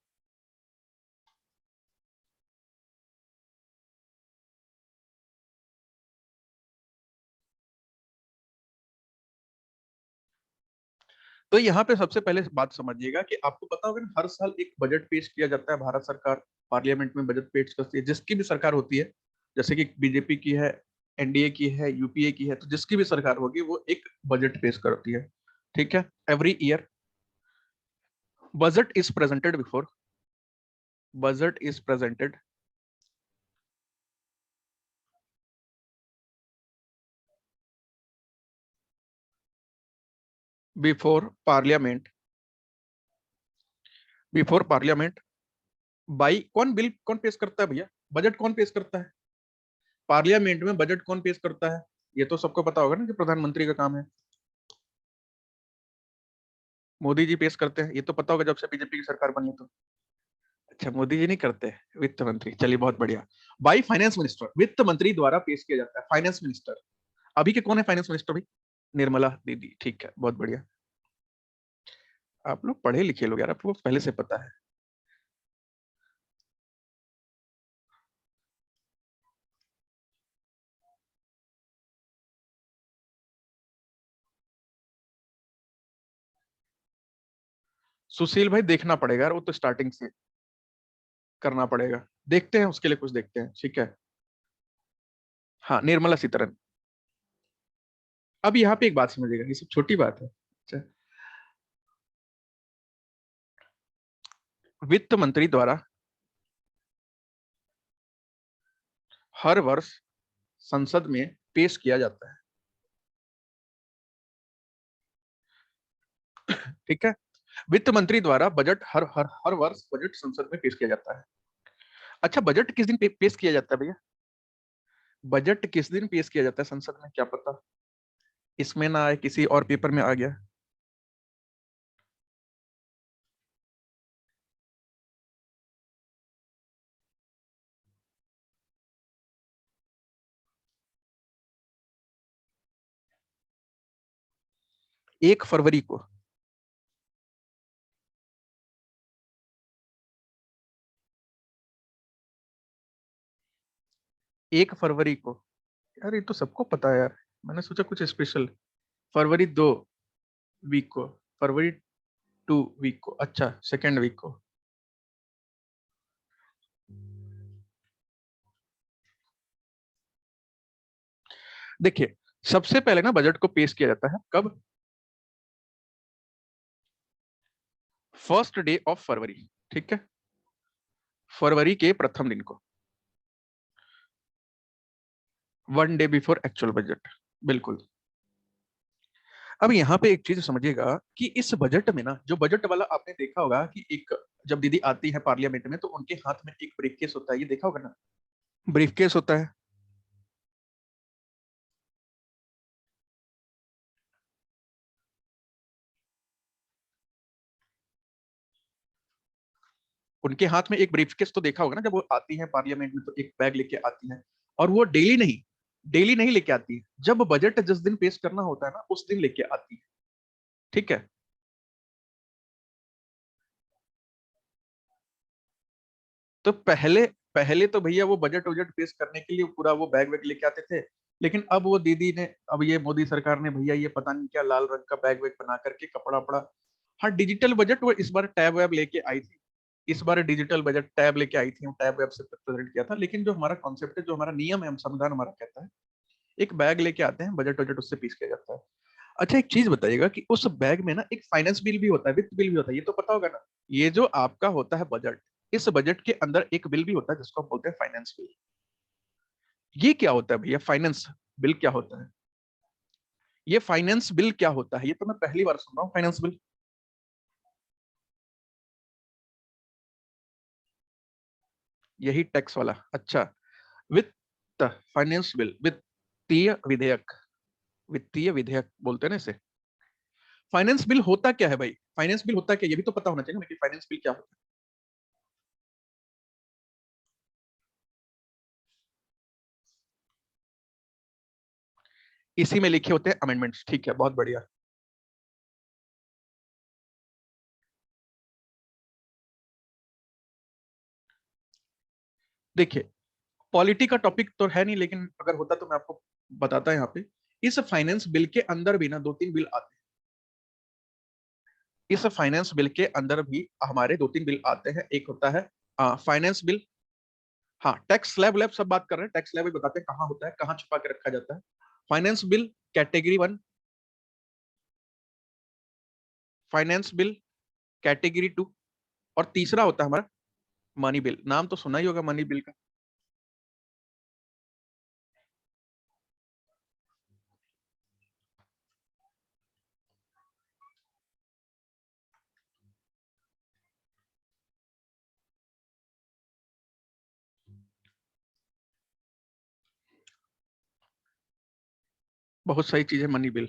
तो यहाँ पे सबसे पहले बात समझिएगा कि आपको पता होगा ना, हर साल एक बजट पेश किया जाता है, भारत सरकार पार्लियामेंट में बजट पेश करती है, जिसकी भी सरकार होती है, जैसे कि बीजेपी की है, एनडीए की है, यूपीए की है, तो जिसकी भी सरकार होगी वो एक बजट पेश करती है, ठीक है, every year. Budget is presented before, budget is presented before parliament before parliament by कौन बिल कौन पेश करता है भैया? बजट कौन पेश करता है? पार्लियामेंट में बजट कौन पेश करता है? ये तो सबको पता होगा ना कि प्रधानमंत्री का काम है। मोदी जी पेश करते हैं, ये तो पता होगा जब से बीजेपी की सरकार बनी है तो। अच्छा, मोदी जी नहीं करते, वित्त मंत्री, चलिए बहुत बढ़िया। बाई फाइनेंस मिनिस्टर, वित्त मंत्री द्वारा पेश किया जाता है। फाइनेंस मिनिस्टर अभी के कौन है फाइनेंस मिनिस्टर भाई? निर्मला दीदी, ठीक है, बहुत बढ़िया। आप लोग पढ़े लिखे लोग यार, आपको पहले से पता है। सुशील भाई देखना पड़ेगा यार, वो तो स्टार्टिंग से करना पड़ेगा। देखते हैं, उसके लिए कुछ देखते हैं, ठीक है। हाँ, निर्मला सीतारमण। अब यहाँ पे एक बात समझिएगा, ये सब छोटी बात है। अच्छा, वित्त मंत्री द्वारा हर वर्ष संसद में पेश किया जाता है, ठीक है। वित्त मंत्री द्वारा बजट हर हर हर वर्ष बजट संसद में पेश किया जाता है। अच्छा, बजट किस दिन पेश किया जाता है भैया? बजट किस दिन पेश किया जाता है संसद में, क्या पता? इसमें ना आए, किसी और पेपर में आ गया। 1 फरवरी को। 1 फरवरी को। यार ये तो सबको पता है यार, मैंने सोचा कुछ स्पेशल। फरवरी 2 वीक को। फरवरी 2 वीक को, अच्छा, सेकेंड वीक को। देखिए, सबसे पहले ना बजट को पेश किया जाता है कब? फर्स्ट डे ऑफ फरवरी, ठीक है। फरवरी के प्रथम दिन को। 1 डे बिफोर एक्चुअल बजट, बिल्कुल। अब यहाँ पे एक चीज समझिएगा कि इस बजट में ना, जो बजट वाला आपने देखा होगा कि एक, जब दीदी आती है पार्लियामेंट में तो उनके हाथ में एक ब्रीफकेस होता है, ये देखा होगा ना? ब्रीफकेस होता है। उनके हाथ में एक ब्रीफकेस तो देखा होगा ना, जब वो आती है पार्लियामेंट में तो एक बैग लेके आती है। और वो डेली नहीं लेके आती है, जब बजट जिस दिन पेश करना होता है ना उस दिन लेके आती है, ठीक है। तो पहले पहले तो भैया वो बजट वजट पेश करने के लिए पूरा वो बैग वैग लेके आते थे। लेकिन अब वो दीदी ने, अब ये मोदी सरकार ने भैया ये पता नहीं क्या लाल रंग का बैग वैग बना करके कपड़ा वपड़ा। हाँ, डिजिटल बजट वो इस बार टैब वैब लेके आई थी। इस बार डिजिटल बजट टैब लेके आई थी, टैब वैब से प्रेजेंट किया था। लेकिन जो हमारा कॉन्सेप्ट है, जो हमारा नियम है, संविधान हमारा कहता है, एक बैग लेके आते हैं, बजट वजट उससे पेश किया जाता है। अच्छा, एक चीज बताइएगा कि उस बैग में ना एक फाइनेंस बिल भी होता है, वित्त बिल भी होता है, ये तो पता होगा ना? ये जो आपका होता है बजट, इस बजट के अंदर एक बिल भी होता है जिसको हम बोलते हैं फाइनेंस बिल। ये क्या होता है भैया, फाइनेंस बिल क्या होता है? ये फाइनेंस बिल क्या होता है, ये तो मैं पहली बार सुन रहा हूँ, फाइनेंस बिल। यही टैक्स वाला, अच्छा। वित्त, फाइनेंस बिल, वित्तीय विधेयक। वित्तीय विधेयक बोलते हैं ना इसे। फाइनेंस बिल होता क्या है भाई? फाइनेंस बिल होता क्या, ये भी तो पता होना चाहिए ना कि फाइनेंस बिल क्या होता है। इसी में लिखे होते हैं अमेंडमेंट्स, ठीक है, बहुत बढ़िया। देखिए, पॉलिटी का टॉपिक तो है नहीं, लेकिन अगर होता तो मैं आपको बताता यहाँ पे। इस फाइनेंस बिल के अंदर भी ना 2-3 बिल आते हैं। इस फाइनेंस बिल के अंदर भी हमारे 2-3 बिल आते हैं। एक होता है फाइनेंस बिल। हाँ, टैक्स स्लैब लैब सब बात कर रहे हैं, टैक्स स्लैब भी बताते हैं कहाँ होता है, कहाँ छुपा के रखा जाता है। Finance bill category 1, finance bill category 2, और तीसरा होता है हमारा मनी बिल। नाम तो सुना ही होगा मनी बिल का। बहुत सारी चीजें मनी बिल,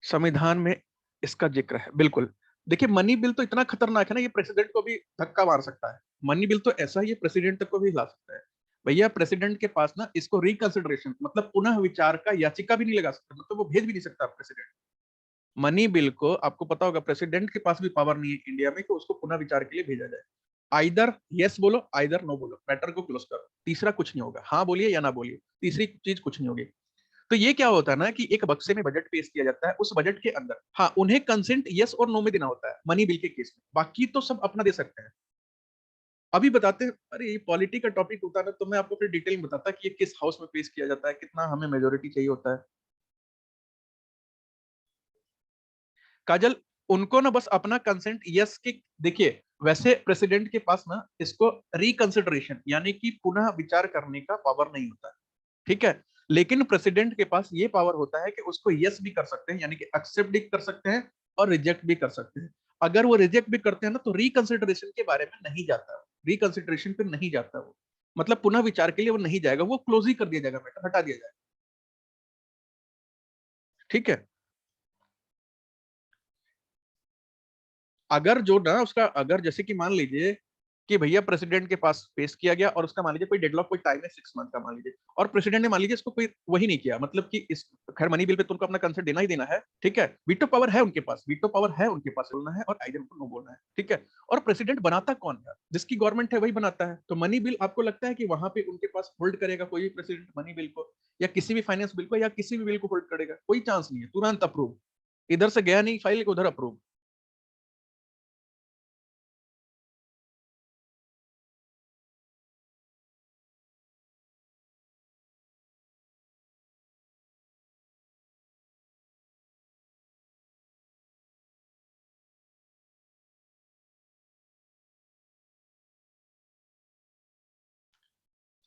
संविधान में इसका जिक्र है बिल्कुल। देखिए मनी बिल तो इतना खतरनाक है ना, ये प्रेसिडेंट को भी धक्का मार सकता है। मनी बिल तो ऐसा है, ये प्रेसिडेंट तक को भी हिला सकता है। भैया प्रेसिडेंट के पास ना इसको रिकंसिडरेशन मतलब पुनः विचार का याचिका भी नहीं लगा सकता, मतलब वो भेज भी नहीं सकता प्रेसिडेंट। मनी बिल को आपको पता होगा प्रेसिडेंट के पास भी पावर नहीं है इंडिया में कि उसको पुनः विचार के लिए भेजा जाए। आइदर यस बोलो, आइदर नो बोलो, मैटर को क्लोज करो, तीसरा कुछ नहीं होगा। हाँ बोलिए या ना बोलिए, तीसरी चीज कुछ नहीं होगी। तो ये क्या होता है ना कि एक बक्से में बजट पेश किया जाता है, उस बजट के अंदर हाँ उन्हें कंसेंट यस और नो में देना होता है मनी बिल के केस में, बाकी तो सब अपना दे सकते हैं। अभी बताते हैं, अरे ये पॉलिटी का टॉपिक होता है ना, तो मैं आपको फिर डिटेल में बताता कि ये किस हाउस में पेश किया जाता है, कितना हमें मेजोरिटी चाहिए होता है। काजल, उनको ना बस अपना कंसेंट यस की, देखिए वैसे प्रेसिडेंट के पास ना इसको रिकंसिडरेशन यानी कि पुनः विचार करने का पावर नहीं होता है, ठीक है। लेकिन प्रेसिडेंट के पास ये पावर होता है कि उसको यस भी कर सकते हैं यानी कि एक्सेप्ट भी कर सकते हैं और रिजेक्ट भी कर सकते हैं। अगर वो रिजेक्ट भी करते हैं ना तो रिकंसिडरेशन के बारे में नहीं जाता है, रिकंसिडरेशन पे नहीं जाता वो, मतलब पुनः विचार के लिए वो नहीं जाएगा, वो क्लोज ही कर दिया जाएगा, मैटर हटा दिया जाएगा, ठीक है। अगर जो ना उसका अगर जैसे कि मान लीजिए कि भैया प्रेसिडेंट के पास पेश किया गया और उसका मान लीजिए कोई डेडलॉक कोई टाइम है 6 मंथ का मान लीजिए, और प्रेसिडेंट ने मान लीजिए इसको कोई वही नहीं किया, मतलब कि इस खैर मनी बिल पे तुमको अपना कंसेंट देना ही देना है, ठीक है। वीटो पावर है उनके पास, वीटो पावर है उनके पास, बोलना है और आइडर को नो बोलना है, ठीक है। और प्रेसिडेंट बनाता कौन है, जिसकी गवर्नमेंट है वही बनाता है। तो मनी बिल आपको लगता है कि वहां पे उनके पास होल्ड करेगा कोई प्रेसिडेंट मनी बिल को, या किसी भी फाइनेंस बिल को, या किसी भी बिल को होल्ड करेगा? कोई चांस नहीं है, तुरंत अप्रूव, इधर से गया नहीं फाइल उधर अप्रूव।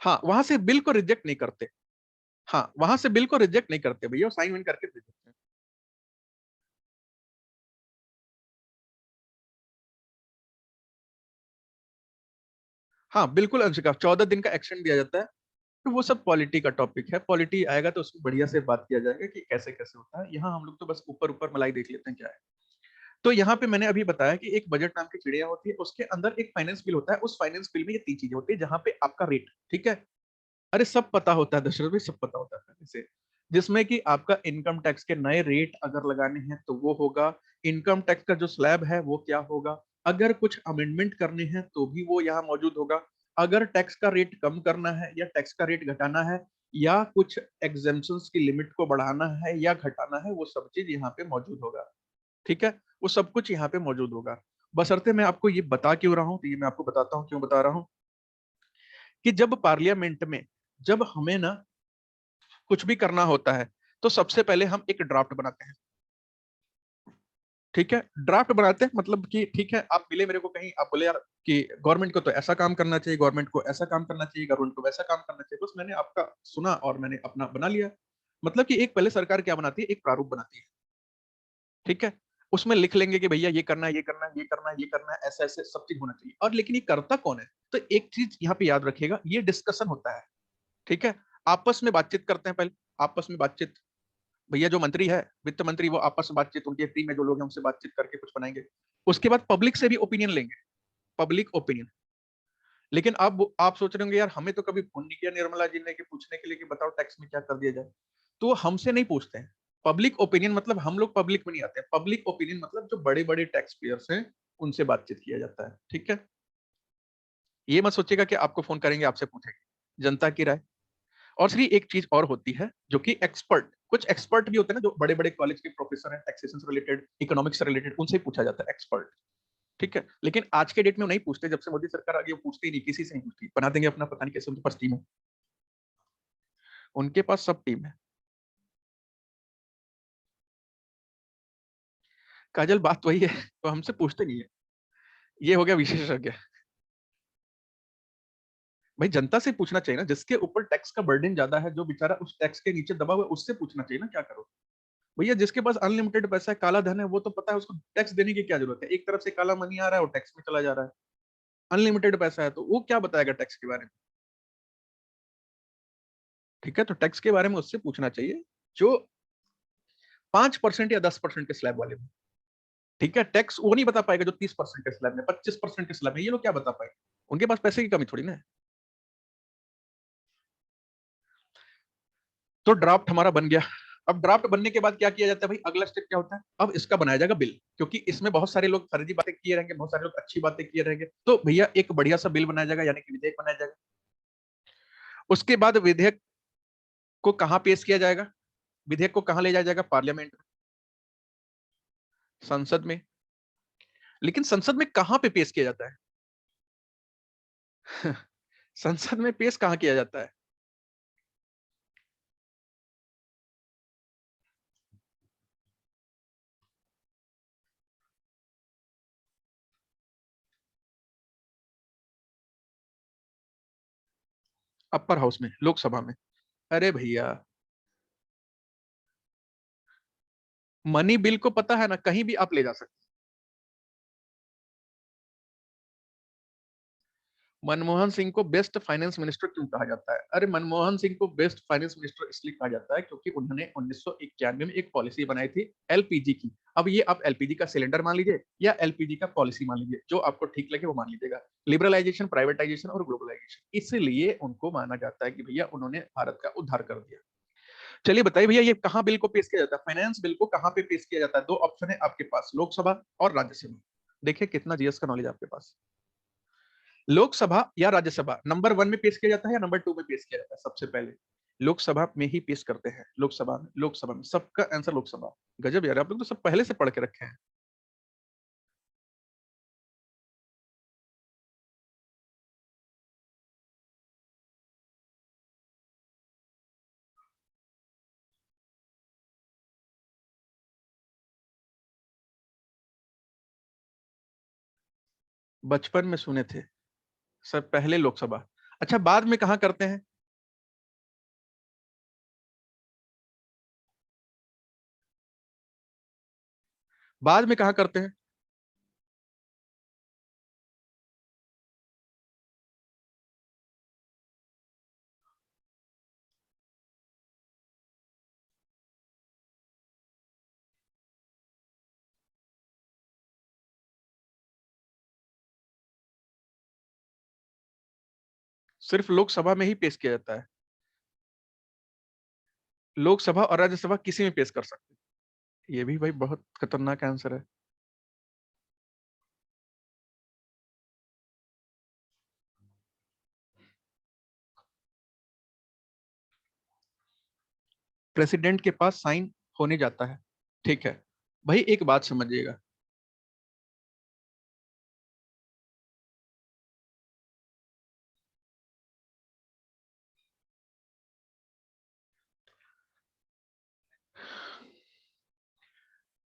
हाँ वहां से बिल को रिजेक्ट नहीं करते, हाँ वहां से बिल को रिजेक्ट नहीं करते भैया, साइन वाइन करके दे देते हैं। हाँ बिल्कुल अंशिका, 14 दिन का एक्शन दिया जाता है। तो वो सब पॉलिटी का टॉपिक है, पॉलिटी आएगा तो उसमें बढ़िया से बात किया जाएगा कि कैसे कैसे होता है। यहाँ हम लोग तो बस ऊपर ऊपर मलाई देख लेते हैं क्या है। तो यहाँ पे मैंने अभी बताया कि एक बजट नाम की चिड़िया होती है, उसके अंदर एक फाइनेंस बिल होता है, उस फाइनेंस बिल में ये 3 चीजें होती है, जहाँ पे आपका रेट, ठीक है। अरे सब पता होता है दशरथ भाई, सब पता होता है पहले से। जिसमें कि आपका इनकम टैक्स के नए रेट अगर लगाने हैं तो वो होगा, इनकम टैक्स का जो स्लैब है वो क्या होगा, अगर कुछ अमेंडमेंट करने हैं तो भी वो यहाँ मौजूद होगा, अगर टैक्स का रेट कम करना है या टैक्स का रेट घटाना है, या कुछ एग्जेम्पशंस की लिमिट को बढ़ाना है या घटाना है, वो सब चीज यहाँ पे मौजूद होगा, ठीक है। वो सब कुछ यहाँ पे मौजूद होगा। बशर्ते मैं आपको ये बता क्यों रहा हूँ, तो ये मैं आपको बताता हूँ क्यों बता रहा हूँ। कि जब पार्लियामेंट में, जब हमें ना कुछ भी करना होता है, तो सबसे पहले हम एक ड्राफ्ट बनाते हैं, ठीक है। ड्राफ्ट बनाते हैं मतलब कि ठीक है, आप मिले मेरे को कहीं, आप बोले यार कि गवर्नमेंट को तो ऐसा काम करना चाहिए, गवर्नमेंट को ऐसा काम करना चाहिए, गवर्नमेंट को वैसा काम करना चाहिए, बस मैंने आपका सुना और मैंने अपना बना लिया। मतलब कि एक पहले सरकार क्या बनाती है, एक प्रारूप बनाती है, ठीक है। उसमें लिख लेंगे कि भैया ये करना है, ये करना है, ये करना है, ये करना है, ऐसा ऐसे सब चीज होना चाहिए। और लेकिन ये करता कौन है? तो एक चीज यहाँ पे याद रखिएगा, ये डिस्कशन होता है, ठीक है। आपस में बातचीत करते हैं पहले, आपस में बातचीत, भैया जो मंत्री है, वित्त मंत्री, वो आपस में बातचीत, उनकी टीम में जो लोग हैं उनसे बातचीत करके कुछ बनाएंगे। उसके बाद पब्लिक से भी ओपिनियन लेंगे, पब्लिक ओपिनियन। लेकिन अब आप सोच रहे होंगे यार हमें तो कभी फोन नहीं किया निर्मला जी ने कि पूछने के लिए कि बताओ टैक्स में क्या कर दिया जाए। तो वो हमसे नहीं पूछते हैं। पब्लिक ओपिनियन मतलब हम लोग पब्लिक में नहीं आते हैं, पब्लिक ओपिनियन मतलब जो बड़े बड़े टैक्स पेयर्स हैं उनसे बातचीत किया जाता है, ठीक है। ये मत सोचिएगा कि आपको फोन करेंगे आपसे पूछेंगे, जनता की राय। और श्री एक चीज और होती है जो कि एक्सपर्ट, कुछ एक्सपर्ट भी होते हैं ना, जो बड़े बड़े कॉलेज के प्रोफेसर हैं, टैक्सेशन से रिलेटेड, इकोनॉमिक्स से रिलेटेड, उनसे ही पूछा जाता है एक्सपर्ट, ठीक है। लेकिन आज के डेट में वो नहीं पूछते, जब से मोदी सरकार आ गई वो पूछते ही नहीं, किसी से नहीं पूछती, बना देंगे अपना, पता नहीं कैसे उनके पास टीम है, उनके पास सब टीम है। काजल बात वही है, तो हमसे पूछते नहीं है, ये हो गया विशेषज्ञ। भाई जनता से पूछना चाहिए ना, जिसके ऊपर टैक्स का बर्डन ज्यादा है, जो बेचारा उस टैक्स के नीचे दबा हुआ है, उससे पूछना चाहिए ना क्या करो। भैया जिसके पास अनलिमिटेड पैसा है, काला धन है, वो तो पता है उसको टैक्स देने की क्या जरूरत है, एक तरफ से काला मनी आ रहा है और टैक्स में चला जा रहा है। अनलिमिटेड पैसा है तो वो क्या बताएगा टैक्स के बारे में। ठीक है, तो टैक्स के बारे में उससे पूछना चाहिए जो 5% या 10% के स्लैब वाले में। ठीक है, टैक्स वो नहीं बता पाएगा जो 30% के स्लैब में, 25% के स्लैब में, ये लोग क्या बता पाएंगे? उनके पास पैसे की कमी थोड़ी ना है। तो ड्राफ्ट हमारा बन गया। अब ड्राफ्ट बनने के बाद क्या किया जाता है भाई, अगला स्टेप क्या होता है? अब इसका बनाया जाएगा बिल, क्योंकि इसमें बहुत सारे लोग फर्जी बातें किए रहेंगे, बहुत सारे लोग अच्छी बातें किए रहेंगे, तो भैया एक बढ़िया सा बिल बनाया जाएगा, यानी कि विधेयक बनाया जाएगा। उसके बाद विधेयक को कहां पेश किया जाएगा? विधेयक को कहां ले जाया जाएगा? पार्लियामेंट में, संसद में। लेकिन संसद में कहां पे पेश किया जाता है? संसद में पेश कहां किया जाता है? अपर हाउस में, लोकसभा में। अरे भैया, मनी बिल को पता है ना, कहीं भी आप ले जा सकते। मनमोहन सिंह को बेस्ट फाइनेंस मिनिस्टर क्यों कहा जाता है? अरे मनमोहन सिंह को बेस्ट फाइनेंस मिनिस्टर इसलिए कहा जाता है क्योंकि उन्होंने 1991 में एक पॉलिसी बनाई थी एलपीजी की। अब ये आप एलपीजी का सिलेंडर मान लीजिए या एलपीजी का पॉलिसी मान लीजिए, जो आपको ठीक लगे वो मान लीजिएगा। लिबरलाइजेशन, प्राइवेटाइजेशन और ग्लोबलाइजेशन, इसलिए उनको माना जाता है कि भैया उन्होंने भारत का उद्धार कर दिया। चलिए बताइए भैया, ये कहां बिल को पेश किया जाता है? फाइनेंस बिल को कहां पे पेश किया जाता है? दो ऑप्शन है आपके पास, लोकसभा और राज्यसभा। देखिए कितना जीएस का नॉलेज आपके पास। लोकसभा या राज्यसभा, नंबर 1 में पेश किया जाता है या नंबर 2 में पेश किया जाता है? सबसे पहले लोकसभा में ही पेश करते हैं। लोकसभा में, लोकसभा में सबका आंसर लोकसभा। गजब यार, आप लोग तो सब पहले से पढ़ के रखे हैं। बचपन में सुने थे। सब पहले लोकसभा। अच्छा, बाद में कहां करते हैं? बाद में कहां करते हैं? सिर्फ लोकसभा में ही पेश किया जाता है। लोकसभा और राज्यसभा किसी में पेश कर सकते हैं। ये भी भाई बहुत खतरनाक आंसर है। प्रेसिडेंट के पास साइन होने जाता है। ठीक है भाई, एक बात समझिएगा।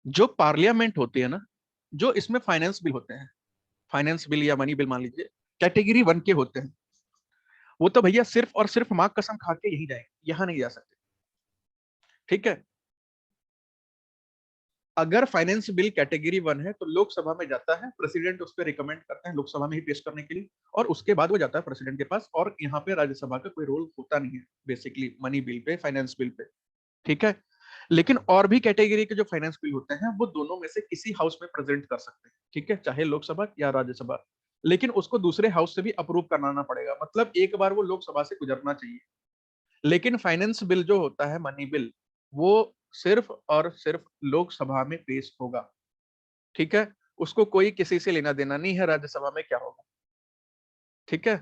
जो पार्लियामेंट होती है ना, जो इसमें फाइनेंस बिल होते हैं, फाइनेंस बिल या मनी बिल मान लीजिए, कैटेगरी 1 के होते हैं। वो तो भैया सिर्फ और सिर्फ मां कसम खा के यही जाएंगे, यहां नहीं जा सकते। ठीक है, अगर फाइनेंस बिल कैटेगरी 1 है तो लोकसभा में जाता है, प्रेसिडेंट उस पर रिकमेंड करते हैं लोकसभा में ही पेश करने के लिए, और उसके बाद वो जाता है प्रेसिडेंट के पास, और यहाँ पे राज्यसभा का कोई रोल होता नहीं है basically money bill pay, finance bill pay. ठीक है, लेकिन और भी कैटेगरी के जो फाइनेंस बिल होते हैं वो दोनों में से किसी हाउस में प्रेजेंट कर सकते हैं। ठीक है, चाहे लोकसभा या राज्यसभा, लेकिन उसको दूसरे हाउस से भी अप्रूव कराना पड़ेगा, मतलब एक बार वो लोकसभा से गुजरना चाहिए। लेकिन फाइनेंस बिल जो होता है, मनी बिल, वो सिर्फ और सिर्फ लोकसभा में पेश होगा। ठीक है, उसको कोई किसी से लेना देना नहीं है राज्यसभा में क्या होगा। ठीक है,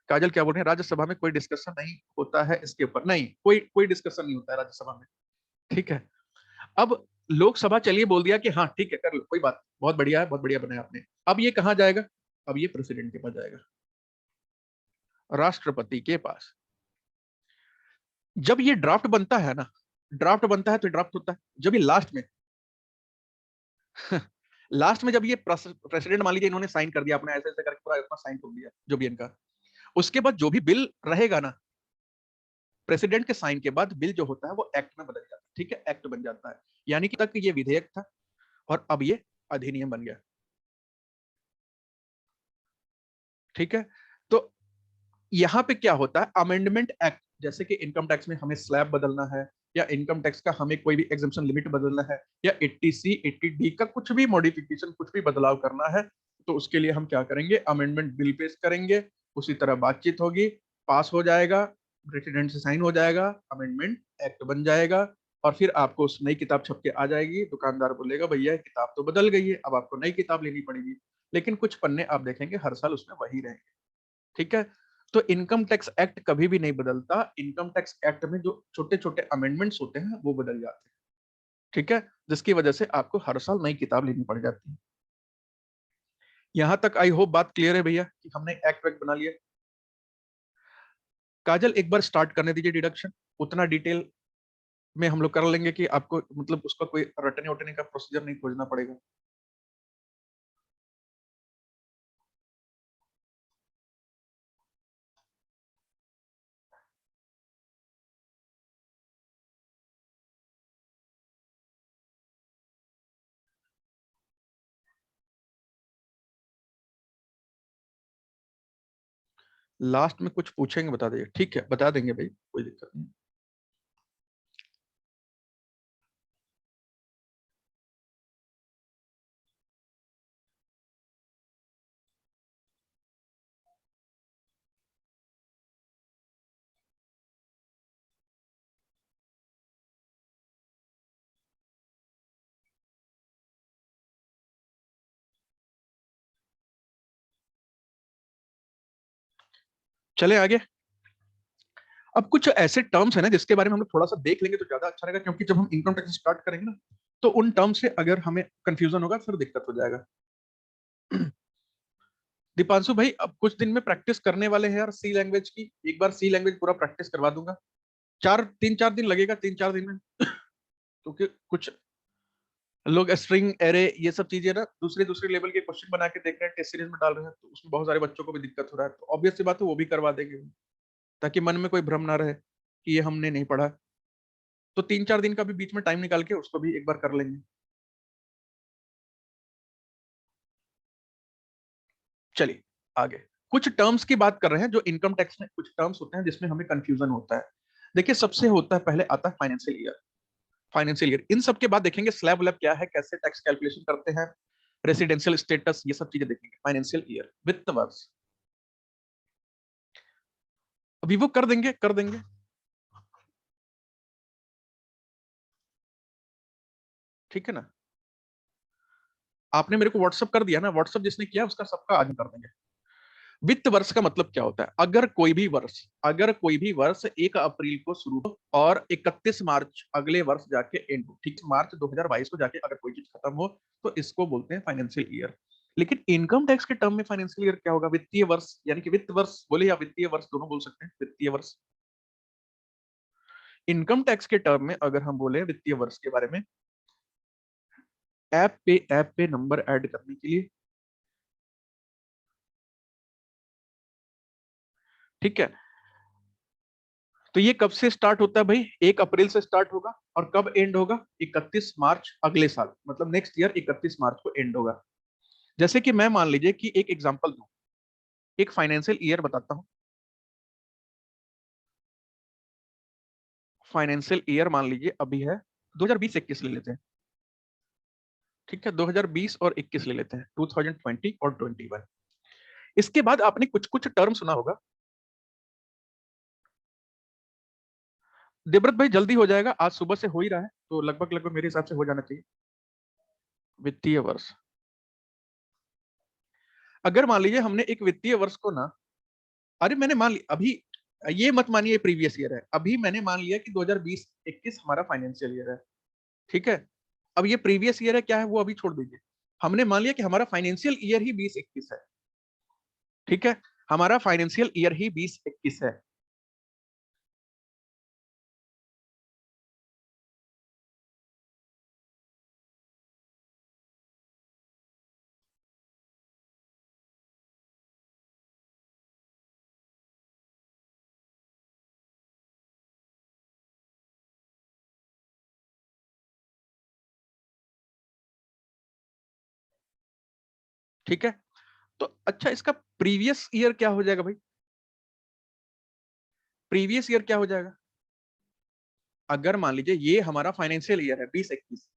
काजल क्या बोल रहे हैं? राज्यसभा में कोई डिस्कशन नहीं होता है इसके ऊपर, नहीं, कोई कोई डिस्कशन नहीं होता है राज्यसभा में। ठीक है, अब लोकसभा चलिए बोल दिया कि हाँ ठीक है कर लो, कोई बात, बहुत बढ़िया है, बहुत बढ़िया बनाया आपने। अब ये कहाँ जाएगा? अब ये प्रेसिडेंट के पास जाएगा, राष्ट्रपति के पास। जब ये ड्राफ्ट बनता है ना, ड्राफ्ट बनता है तो ड्राफ्ट होता है जब ये लास्ट में, लास्ट में जब ये प्रेसिडेंट मान लीजिए इन्होंने साइन कर दिया, आपने ऐसे ऐसे करके पूरा अपना साइन कर दिया जो भी इनका, उसके बाद जो भी बिल रहेगा ना, प्रेसिडेंट के साइन के बाद बिल जो होता है वो एक्ट में बदल जाता है। ठीक है, एक्ट बन जाता है, यानी कि तक ये विधेयक था और अब ये अधिनियम बन गया। ठीक है, तो यहाँ पे क्या होता है, अमेंडमेंट एक्ट, जैसे कि इनकम टैक्स में हमें स्लैब बदलना है, या इनकम टैक्स का हमें कोई भी एग्जम्पशन लिमिट बदलना है, या 80C 80D का कुछ भी मॉडिफिकेशन, कुछ भी बदलाव करना है, तो उसके लिए हम क्या करेंगे, अमेंडमेंट बिल पेश करेंगे, उसी तरह बातचीत होगी, पास हो जाएगा, प्रेसिडेंट से साइन हो जाएगा, अमेंडमेंट एक्ट बन जाएगा, और फिर आपको उस नई किताब छप के आ जाएगी, दुकानदार बोलेगा भैया किताब तो बदल गई है, अब आपको नई किताब लेनी पड़ेगी, लेकिन कुछ पन्ने आप देखेंगे हर साल उसमें वही रहेंगे। ठीक है, तो इनकम टैक्स एक्ट कभी भी नहीं बदलता, इनकम टैक्स एक्ट में जो छोटे छोटे अमेंडमेंट्स होते हैं वो बदल जाते हैं। ठीक है, जिसकी वजह से आपको हर साल नई किताब लेनी पड़ जाती है। यहां तक आई होप बात क्लियर है भैया, कि हमने एक्ट वैक्ट बना लिया। काजल एक बार स्टार्ट करने दीजिए डिडक्शन, उतना डिटेल में हम लोग कर लेंगे कि आपको मतलब उसका कोई रटने उटने का प्रोसीजर नहीं खोजना पड़ेगा। लास्ट में कुछ पूछेंगे बता दीजिए, ठीक है बता देंगे भाई, कोई दिक्कत नहीं। चले आगे। अब कुछ ऐसे टर्म्स है ना जिसके बारे में हम लोग थोड़ा सा देख लेंगे तो ज्यादा अच्छा रहेगा, क्योंकि जब हम इनकम टैक्स स्टार्ट करेंगे ना, तो उन टर्म से अगर हमें कंफ्यूजन होगा फिर दिक्कत हो जाएगा। दीपांशु भाई अब कुछ दिन में प्रैक्टिस करने वाले हैं यार सी लैंग्वेज की, एक बार सी लैंग्वेज पूरा प्रैक्टिस करवा दूंगा। 3-4 दिन लगेगा, 3-4 दिन में, क्योंकि कुछ लोग स्ट्रिंग एरे ये सब चीजें ना दूसरे दूसरे लेवल के क्वेश्चन बना के देख रहे हैं, टेस्ट सीरीज में डाल रहे हैं, तो उसमें बहुत सारे बच्चों को भी दिक्कत हो रहा है, तो ऑब्वियस सी बात है वो भी करवा देंगे, ताकि मन में कोई भ्रम ना रहे कि ये हमने नहीं पढ़ा। तो 3-4 दिन का भी बीच में टाइम निकाल के उसको भी एक बार कर लेंगे। चलिए आगे, कुछ टर्म्स की बात कर रहे हैं, जो इनकम टैक्स में कुछ टर्म्स होते हैं जिसमें हमें कंफ्यूजन होता है। देखिए सबसे होता है, पहले आता है financial year. Financial year in सब के बाद देखेंगे स्लैब व्लैब क्या है, कैसे टैक्स कैलकुलेशन करते हैं, रेसिडेंशियल स्टेटस, ये सब चीजें देखेंगे। फाइनेंशियल ईयर वित्त वर्ष, अभी वो कर देंगे कर देंगे। ठीक है ना, आपने मेरे को व्हाट्सअप कर दिया ना, व्हाट्सअप जिसने किया उसका सबका आज कर देंगे। वित्त वर्ष का मतलब क्या होता है, अगर कोई भी वर्ष 1 अप्रैल को शुरू हो और 31 मार्च अगले वर्ष जाके एंड हो, ठीक है, मार्च 2022 को जाके अगर कोई चीज खत्म हो, तो इसको बोलते हैं फाइनेंशियल ईयर। लेकिन इनकम टैक्स के टर्म में फाइनेंशियल ईयर क्या होगा, वित्तीय वर्ष, यानी कि वित्त वर्ष बोले या वित्तीय वर्ष दोनों बोल सकते हैं, वित्तीय वर्ष। इनकम टैक्स के टर्म में अगर हम बोले वित्तीय वर्ष के बारे में, ऐप पे नंबर ऐड करने के लिए, ठीक है, तो ये कब से स्टार्ट होता है भाई, 1 अप्रैल से स्टार्ट होगा, और कब एंड होगा, 31 मार्च अगले साल, मतलब नेक्स्ट ईयर 31 मार्च को एंड होगा। जैसे कि मैं मान लीजिए कि एक एग्जांपल दूं, एक फाइनेंशियल ईयर बताता हूं। फाइनेंशियल ईयर मान लीजिए अभी है 2020-21 ले लेते हैं, ठीक है, 2020 और 21 ले लेते हैं, 2020 और 21। इसके बाद आपने कुछ कुछ टर्म सुना होगा। देवव्रत भाई जल्दी हो जाएगा, आज सुबह से हो ही रहा है, तो लगभग लगभग मेरे हिसाब से हो जाना चाहिए। वित्तीय वर्ष, अगर मान लीजिए हमने एक वित्तीय वर्ष को ना, अरे मैंने मान लिया अभी, ये मत मानिए प्रीवियस ईयर है, अभी मैंने मान लिया कि 2020-21 हमारा फाइनेंशियल ईयर है, ठीक है। अब ये प्रीवियस ईयर है क्या है वो अभी छोड़ दीजिए, हमने मान लिया कि हमारा फाइनेंशियल ईयर ही 20-21 है, ठीक है, हमारा फाइनेंशियल ईयर ही 20-21 है। ठीक है, तो अच्छा इसका प्रीवियस ईयर क्या हो जाएगा भाई, प्रीवियस ईयर क्या हो जाएगा? अगर मान लीजिए ये हमारा फाइनेंशियल ईयर है 2021,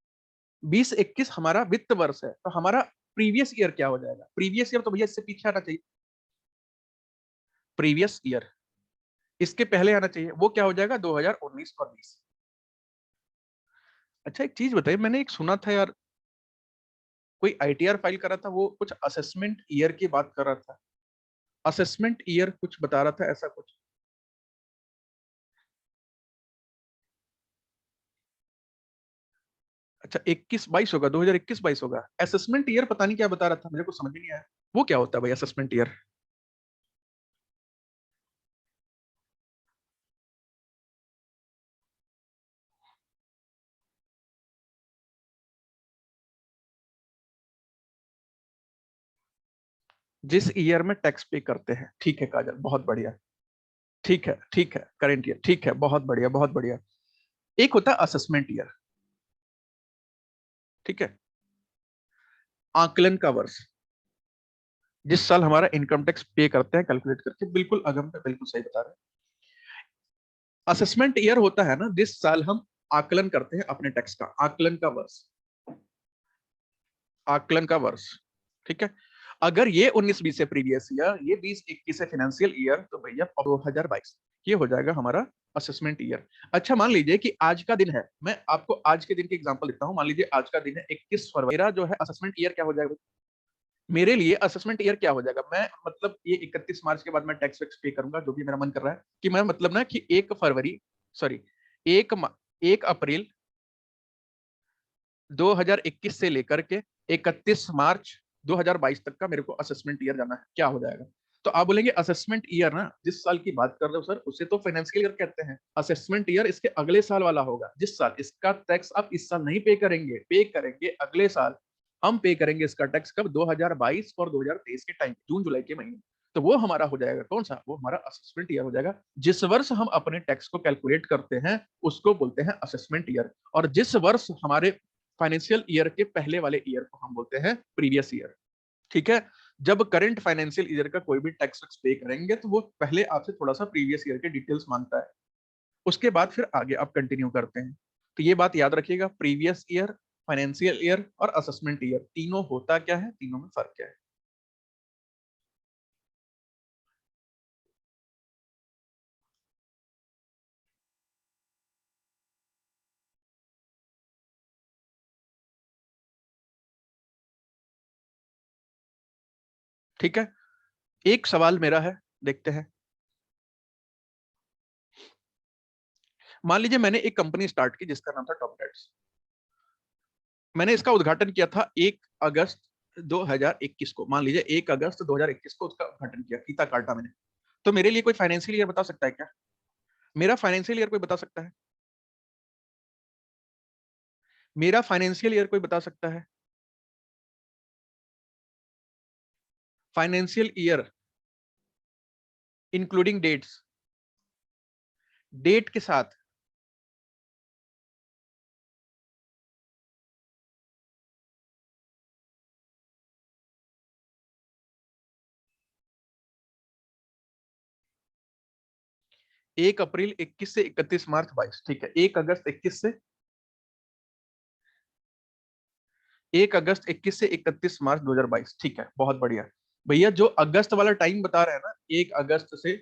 2021 हमारा वित्त वर्ष है, तो हमारा प्रीवियस ईयर क्या हो जाएगा? प्रीवियस ईयर तो भैया इससे पीछे आना चाहिए, प्रीवियस ईयर इसके पहले आना चाहिए, वो क्या हो जाएगा? 2019 और 20। अच्छा एक चीज बताइए, मैंने एक सुना था यार, कोई आईटीआर फाइल कर रहा था, वो कुछ असेसमेंट ईयर की बात कर रहा था, असेसमेंट ईयर कुछ बता रहा था ऐसा कुछ। अच्छा 21-22 होगा, 2021-22 होगा। असेसमेंट ईयर पता नहीं क्या बता रहा था, मेरे को समझ नहीं आया वो क्या होता है भाई असेसमेंट ईयर। जिस ईयर में टैक्स पे करते हैं, ठीक है काजल, बहुत बढ़िया। ठीक है, ठीक है, करेंट ईयर, ठीक है, बहुत बढ़िया, बहुत बढ़िया। एक होता है असेसमेंट ईयर, ठीक है, आकलन का वर्ष, जिस साल हमारा इनकम टैक्स पे करते हैं कैलकुलेट करके, बिल्कुल अगम पे बिल्कुल सही बता रहे हैं। असेसमेंट ईयर होता है ना जिस साल हम आकलन करते हैं अपने टैक्स का, आकलन का वर्ष, आकलन का वर्ष, ठीक है। अगर ये 19-20 से प्रीवियस ईयर, ये 20-21 से फाइनेंशियल ईयर, तो भैया 2022 ये हो जाएगा हमारा असेसमेंट ईयर। अच्छा मान लीजिए कि आज का दिन है, मैं आपको आज के दिन की एग्जांपल देता हूं, मान लीजिए आज का दिन है 21 फरवरी, मेरा जो है असेसमेंट ईयर क्या हो जाएगा? मेरे लिए असेसमेंट ईयर क्या हो जाएगा? मैं मतलब ये 31 मार्च के बाद मैं टैक्स वैक्स पे करूंगा, जो भी मेरा मन कर रहा है, कि मैं मतलब ना कि 1 फरवरी, सॉरी, एक 1 अप्रैल 2021 से लेकर के 31 मार्च 2022 तक का मेरे को असेसमेंट ईयर जाना है, क्या हो जाएगा? तो आप बोलेंगे असेसमेंट ईयर ना जिस साल की बात कर रहे हो सर, उसे तो फाइनेंशियल ईयर कहते हैं। असेसमेंट ईयर इसके अगले साल वाला होगा, जिस साल इसका टैक्स आप इस साल नहीं पे करेंगे अगले साल हम पे करेंगे इसका टैक्स, कब? 2022 और 2023 के टाइम, जून जुलाई के महीने। तो वो हमारा हो जाएगा कौन सा? वो हमारा असेसमेंट ईयर हो जाएगा। जिस वर्ष हम अपने टैक्स को कैलकुलेट करते हैं उसको बोलते हैं असेसमेंट ईयर, और जिस वर्ष हमारे फाइनेंशियल ईयर के पहले वाले ईयर को हम बोलते हैं प्रीवियस ईयर, ठीक है। जब करंट फाइनेंशियल ईयर का कोई भी टैक्स पे करेंगे तो वो पहले आपसे थोड़ा सा प्रीवियस ईयर के डिटेल्स मांगता है, उसके बाद फिर आगे आप कंटिन्यू करते हैं। तो ये बात याद रखिएगा, प्रीवियस ईयर, फाइनेंशियल ईयर और असेसमेंट ईयर, तीनों होता क्या है, तीनों में फर्क क्या है? ठीक है, एक सवाल मेरा है, देखते हैं। मान लीजिए मैंने एक कंपनी स्टार्ट की जिसका नाम था टॉप डेट्स, मैंने इसका उद्घाटन किया था 1 अगस्त 2021 को, मान लीजिए 1 अगस्त 2021 को उसका उद्घाटन किया, फीता काटा मैंने। तो मेरे लिए कोई फाइनेंशियल ईयर बता सकता है क्या? मेरा फाइनेंशियल ईयर कोई बता सकता है? मेरा फाइनेंशियल ईयर कोई बता सकता है? Financial year including dates, date के साथ। 1 अप्रैल 21 से 31 मार्च 22, ठीक है। 1 अगस्त 21 से 31 मार्च 2022, ठीक है, बहुत बढ़िया। भैया जो अगस्त वाला टाइम बता रहे हैं ना, 1 अगस्त से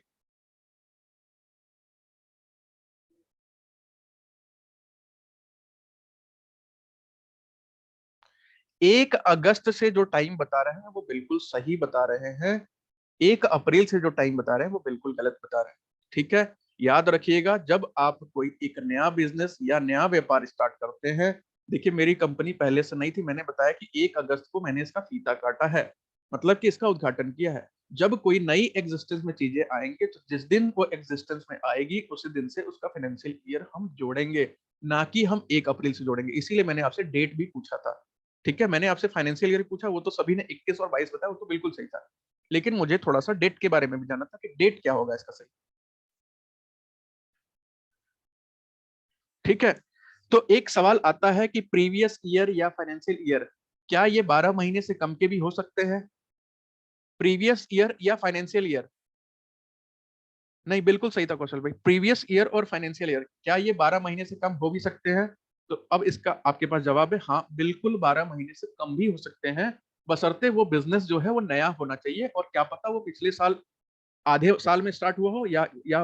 1 अगस्त से जो टाइम बता रहे हैं वो बिल्कुल सही बता रहे हैं, 1 अप्रैल से जो टाइम बता रहे हैं वो बिल्कुल गलत बता रहे हैं, ठीक है। याद रखिएगा, जब आप कोई एक नया बिजनेस या नया व्यापार स्टार्ट करते हैं, देखिए मेरी कंपनी पहले से नहीं थी, मैंने बताया कि 1 अगस्त को मैंने इसका फीता काटा है, मतलब कि इसका उद्घाटन किया है। जब कोई नई एग्जिस्टेंस में चीजें आएंगे तो जिस दिन वो एग्जिस्टेंस में आएगी उसी दिन से उसका फाइनेंशियल ईयर हम जोड़ेंगे, ना कि हम 1 अप्रैल से जोड़ेंगे। इसीलिए मैंने आपसे डेट भी पूछा था, ठीक है। मैंने आपसे फाइनेंशियल ईयर पूछा, वो तो सभी ने 21 और 22 बताया, वो तो बिल्कुल सही था, लेकिन मुझे थोड़ा सा डेट के बारे में भी जानना था कि डेट क्या होगा इसका सही, ठीक है। तो एक सवाल आता है कि प्रीवियस ईयर या फाइनेंशियल ईयर, क्या ये 12 महीने से कम के भी हो सकते हैं? प्रीवियस ईयर या फाइनेंशियल ईयर, नहीं, बिल्कुल सही था कौशल भाई। प्रीवियस ईयर और फाइनेंशियल ईयर, क्या ये 12 महीने से कम हो भी सकते हैं? तो अब इसका आपके पास जवाब है, हाँ बिल्कुल 12 महीने से कम भी हो सकते हैं, बशर्ते वो बिजनेस जो है वो नया होना चाहिए, और क्या पता वो पिछले साल आधे साल में स्टार्ट हुआ हो, या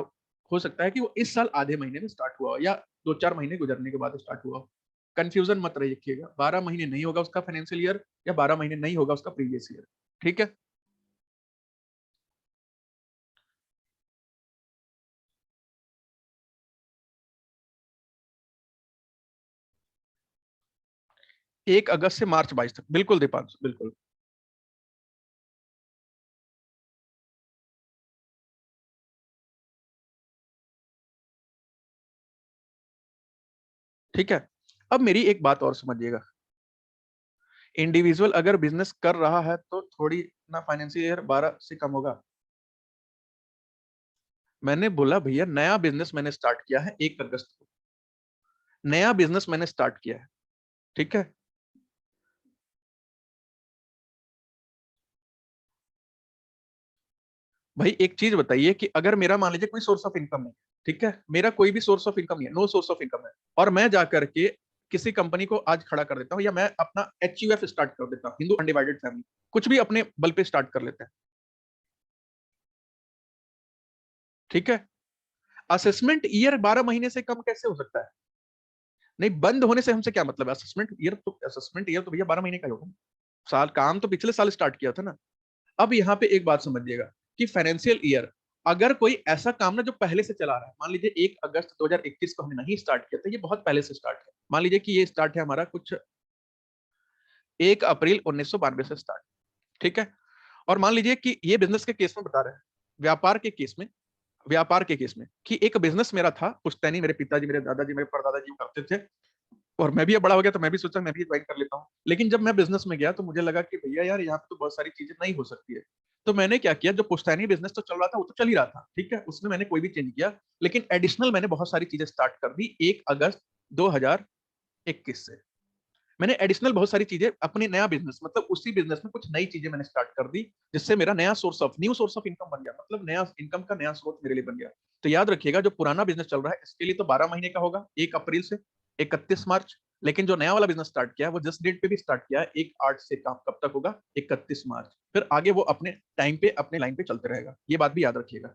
हो सकता है कि वो इस साल आधे महीने में स्टार्ट हुआ हो, या 2-4 महीने गुजरने के बाद स्टार्ट हुआ हो। कंफ्यूजन मत रखिएगा, 12 महीने नहीं होगा उसका फाइनेंशियल ईयर, या 12 महीने नहीं होगा उसका प्रीवियस ईयर। ठीक है। एक अगस्त से मार्च 22 तक, बिल्कुल दीपांशु, बिल्कुल। ठीक है। अब मेरी एक बात और समझिएगा, इंडिविजुअल अगर बिजनेस कर रहा है तो थोड़ी ना फाइनेंशियल ईयर 12 से कम होगा। मैंने बोला भैया नया बिजनेस मैंने स्टार्ट किया है 1 अगस्त को, नया बिजनेस मैंने स्टार्ट किया है। ठीक है। भाई एक चीज बताइए कि अगर मेरा मान लीजिए कोई सोर्स ऑफ इनकम नहीं है, ठीक है, मेरा कोई भी सोर्स ऑफ इनकम नहीं है, नो सोर्स ऑफ इनकम है, और मैं जाकर के किसी कंपनी को आज खड़ा कर देता हूँ, या मैं अपना HUF स्टार्ट कर देता हूँ, हिंदू अनडिवाइडेड फैमिली, कुछ भी अपने बल पे स्टार्ट कर लेते हैं। ठीक है। असेसमेंट ईयर 12 महीने से कम कैसे हो सकता है? नहीं, बंद होने से हमसे क्या मतलब है? असेसमेंट ईयर तो भैया 12 महीने का ही होगा। साल काम तो पिछले साल स्टार्ट किया था ना। अब यहाँ पे एक बात समझिएगा कि फाइनेंशियल ईयर, अगर कोई ऐसा काम ना जो पहले से चला रहा है, मान लीजिए 1 अगस्त 2021 को हमने नहीं स्टार्ट किया था, ये बहुत पहले से स्टार्ट है, मान लीजिए कि ये स्टार्ट है हमारा कुछ 1 अप्रैल 1992 से स्टार्ट। ठीक है। और मान लीजिए कि ये बिजनेस के केस में बता रहे हैं, व्यापार के केस में, व्यापार के केस में कि एक बिजनेस मेरा था पुश्तैनी, मेरे पिताजी, मेरे दादाजी, मेरे परदादाजी करते थे, और मैं भी अब बड़ा हो गया तो मैं भी सोचा मैं भी ज्वाइन कर लेता हूँ। लेकिन जब मैं बिजनेस में गया तो मुझे लगा कि भैया यार यहाँ पे तो बहुत सारी चीजें नहीं हो सकती है। तो मैंने क्या किया, जो पुश्तैनी बिजनेस तो चल रहा था वो तो चल ही रहा था, ठीक है, उसमें मैंने कोई भी चेंज किया, लेकिन एडिशनल मैंने बहुत सारी चीजें स्टार्ट कर दी 1 अगस्त 2021 से। मैंने एडिशनल बहुत सारी चीजें अपनी नया बिजनेस, मतलब उसी बिजनेस में कुछ नई चीजें मैंने स्टार्ट कर दी, जिससे मेरा न्यू सोर्स ऑफ इनकम बन गया, मतलब नया इनकम का नया स्रोत मेरे लिए बन गया। तो याद रखिएगा, जो पुराना बिजनेस चल रहा है इसके लिए तो 12 महीने का होगा, 1 अप्रैल से 31 मार्च। लेकिन जो नया वाला बिजनेस स्टार्ट किया है वो जिस डेट पे भी स्टार्ट किया है 1/8 से काम कब तक होगा, 31 मार्च। फिर आगे वो अपने टाइम पे अपने लाइन पे चलते रहेगा, ये बात भी याद रखिएगा।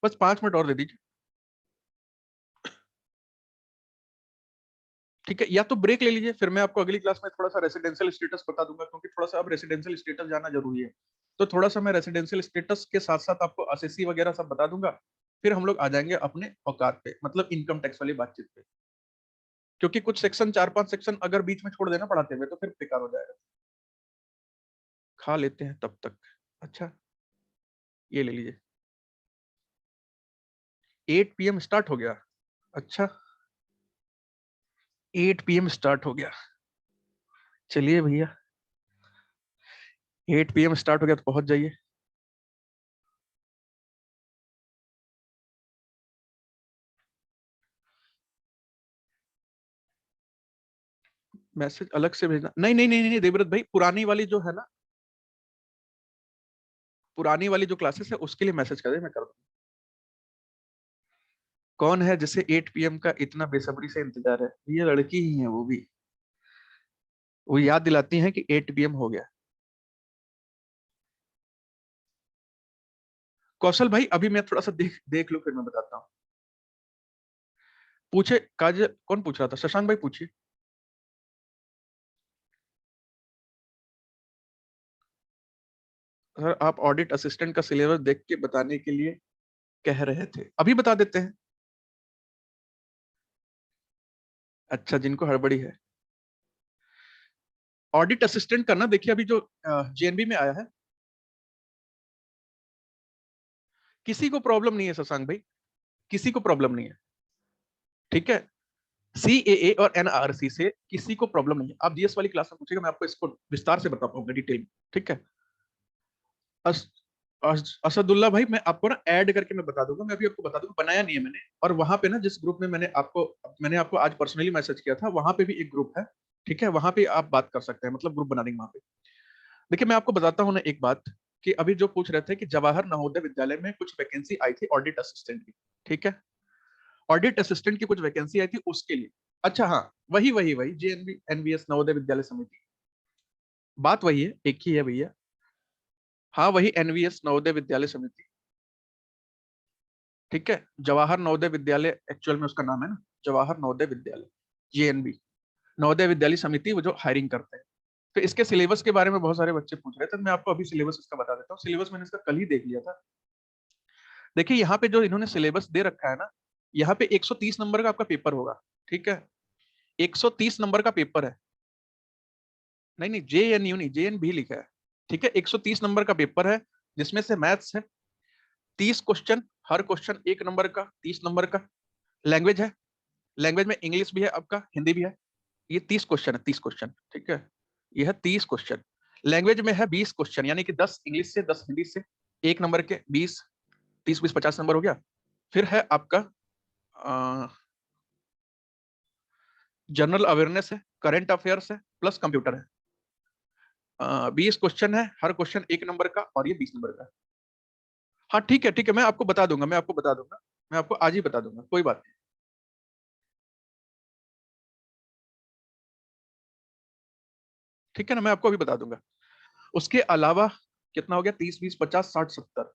बस 5 मिनट और दे दीजिए। ठीक है, या तो ब्रेक ले लीजिए, फिर मैं आपको अगली क्लास में थोड़ा सा रेसिडेंशियल स्टेटस बता दूंगा, क्योंकि थोड़ा सा अब रेसिडेंशियल स्टेटस जाना जरूरी है। तो थोड़ा सा मैं रेसिडेंशियल स्टेटस के साथ साथ आपको असेसी वगैरह सब बता दूंगा, फिर हम लोग आ जाएंगे अपने औकात पे, मतलब इनकम टैक्स वाली बातचीत पे। क्योंकि कुछ सेक्शन, 4-5 सेक्शन अगर बीच में छोड़ देना पढ़ाते हुए तो फिर बेकार हो जाएगा। खा लेते हैं तब तक। अच्छा, ये ले लीजिए। 8 PM स्टार्ट हो गया। अच्छा, 8 PM स्टार्ट हो गया। चलिए भैया, 8 PM स्टार्ट हो गया तो पहुंच जाइए। मैसेज अलग से भेजना, नहीं नहीं नहीं नहीं देवव्रत भाई, पुरानी वाली जो है ना, पुरानी वाली जो क्लासेस है उसके लिए मैसेज कर दे, मैं कर दूँ। कौन है जिसे 8 PM का इतना बेसब्री से इंतजार है? ये लड़की ही है वो भी, वो याद दिलाती हैं कि 8 PM हो गया। कौशल भाई अभी मैं थोड़ा सा देख देख लूं, फिर मैं बताता हूँ। पूछे काजल, कौन पूछ रहा था? शशांक भाई पूछिए। सर आप ऑडिट असिस्टेंट का सिलेबस देख के बताने के लिए कह रहे थे, अभी बता देते हैं। अच्छा, जिनको हड़बड़ी है। ऑडिट असिस्टेंट करना, देखिए अभी जो JNB में आया है, किसी को प्रॉब्लम नहीं है शशांक भाई, किसी को प्रॉब्लम नहीं है। ठीक है। CAA और NRC से किसी को प्रॉब्लम नहीं है। आप जीएस वाली क्लास में पूछेगा, मैं आपको इसको विस्तार से बता पाऊंगा, डिटेल में। ठीक है। अस, असदुल्ला भाई, मैं आपको ना ऐड करके मैं बता दूंगा, मैं अभी आपको बता दूंगा, बनाया नहीं है मैंने। और वहां पे ना जिस ग्रुप में मैंने आपको आज पर्सनली मैसेज किया था, वहां पे भी एक ग्रुप है, ठीक है, वहां पे आप बात कर सकते हैं, मतलब ग्रुप बना देंगे वहां पे। देखिए मैं आपको बताता हूँ ना एक बात, कि अभी जो पूछ रहे थे कि जवाहर नवोदय विद्यालय में कुछ वैकेंसी आई थी ऑडिट असिस्टेंट की, ठीक है, ऑडिट असिस्टेंट की कुछ वैकेंसी आई थी उसके लिए। अच्छा हाँ, वही वही वही जेएनबी एनवीएस नवोदय विद्यालय समिति, बात वही है, एक ही है भैया। हाँ वही एनवीएस नवोदय विद्यालय समिति, ठीक है, जवाहर नवोदय विद्यालय एक्चुअल में उसका नाम है ना, जवाहर नवोदय विद्यालय, जेएनबी नवोदय विद्यालय समिति, वो जो हायरिंग करते हैं। तो इसके सिलेबस के बारे में बहुत सारे बच्चे पूछ रहे थे, तो मैं आपको अभी सिलेबस इसका बता देता हूँ। सिलेबस मैंने इसका कल ही देख लिया था। देखिए यहाँ पे जो इन्होंने सिलेबस दे रखा है ना, यहाँ पे 130 नंबर का आपका पेपर होगा, ठीक है, 130 नंबर का पेपर है। नहीं नहीं, JNU नहीं, JNB लिखा है, ठीक है, 130 नंबर का पेपर है, जिसमें से मैथ्स है 30 क्वेश्चन, हर क्वेश्चन 1 नंबर का, 30 नंबर का। लैंग्वेज है, लैंग्वेज में इंग्लिश भी है आपका, हिंदी भी है। ये 30 क्वेश्चन है, 30 क्वेश्चन, ठीक है, ये है 30 क्वेश्चन। लैंग्वेज में है 20 क्वेश्चन, यानी कि 10 इंग्लिश से, 10 हिंदी से, 1 नंबर के 20, 30 20 50 नंबर हो गया। फिर है आपका जनरल अवेयरनेस है, करंट अफेयर्स है, प्लस कंप्यूटर है। 20 क्वेश्चन है, हर क्वेश्चन 1 नंबर का, और ये 20 नंबर का। हाँ ठीक है ठीक है, मैं आपको बता दूंगा, मैं आपको बता दूंगा, मैं आपको आज ही बता दूंगा, कोई बात नहीं। ठीक है ना, मैं आपको अभी बता दूंगा। उसके अलावा कितना हो गया, 30 20 50 60 70।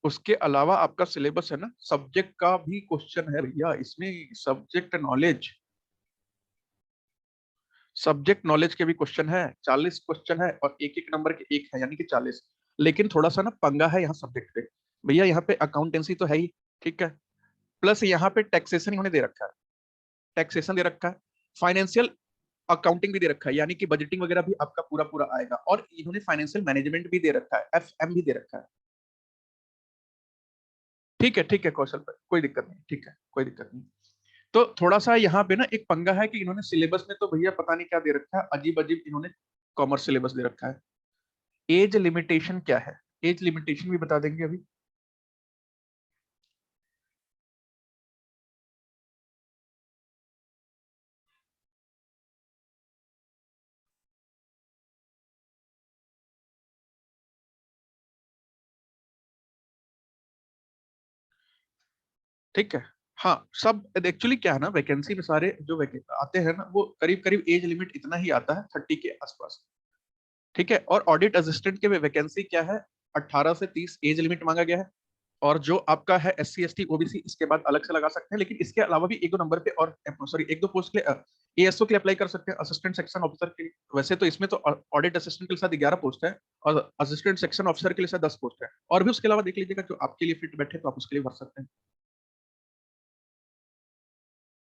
उसके अलावा आपका सिलेबस है ना, सब्जेक्ट का भी क्वेश्चन है भैया इसमें, सब्जेक्ट नॉलेज, सब्जेक्ट नॉलेज के भी क्वेश्चन है, 40 क्वेश्चन है, और एक एक नंबर के एक है, यानी कि 40। लेकिन थोड़ा सा ना पंगा है यहाँ सब्जेक्ट पे, भैया यहाँ पे अकाउंटेंसी तो है ही, ठीक है, प्लस यहाँ पे टैक्सेशन इन्होंने दे रखा है, टैक्सेशन दे रखा है, फाइनेंशियल अकाउंटिंग भी दे रखा है, यानी कि बजटिंग वगैरह भी आपका पूरा पूरा आएगा, और इन्होंने फाइनेंशियल मैनेजमेंट भी दे रखा है, FM भी दे रखा है। ठीक है कौशल पर कोई दिक्कत नहीं, ठीक है, कोई दिक्कत नहीं। तो थोड़ा सा यहाँ पे ना एक पंगा है कि इन्होंने सिलेबस में तो भैया पता नहीं क्या दे रखा है, अजीब अजीब इन्होंने कॉमर्स सिलेबस दे रखा है। एज लिमिटेशन क्या है, एज लिमिटेशन भी बता देंगे अभी। ठीक है, हाँ सब एक्चुअली क्या है ना, वैकेंसी में सारे जो आते हैं ना, वो करीब करीब एज लिमिट इतना ही आता है, 30 के आसपास। ठीक है, और ऑडिट असिस्टेंट के वैकेंसी क्या है, 18 से 30 एज लिमिट मांगा गया है। और जो आपका है SC ST OBC, इसके बाद अलग से लगा सकते हैं, लेकिन इसके अलावा भी एक दो नंबर पे और सॉरी एक दो पोस्ट के लिए ASO के लिए अप्लाई कर सकते हैं, असिस्टेंट सेक्शन ऑफिसर के लिए। वैसे तो इसमें तो ऑडिट असिस्टेंट के लिए शायद 11 पोस्ट है, और असिस्टेंट सेक्शन ऑफिसर के लिए शायद 10 पोस्ट है, और भी उसके अलावा देख लीजिएगा जो आपके लिए फिट बैठे तो आप उसके लिए भर सकते हैं।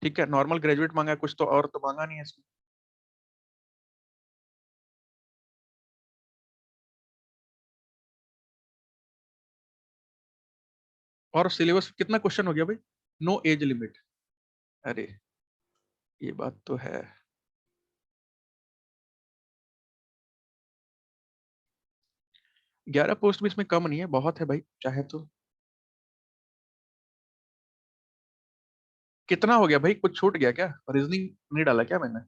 ठीक है, नॉर्मल ग्रेजुएट मांगा है, कुछ तो और तो मांगा नहीं है इसमें। और सिलेबस कितना क्वेश्चन हो गया भाई, नो एज लिमिट, अरे ये बात तो है। 11 पोस्ट भी इसमें कम नहीं है, बहुत है भाई, चाहे तो। कितना हो गया भाई, कुछ छूट गया क्या, रीजनिंग नहीं डाला क्या मैंने?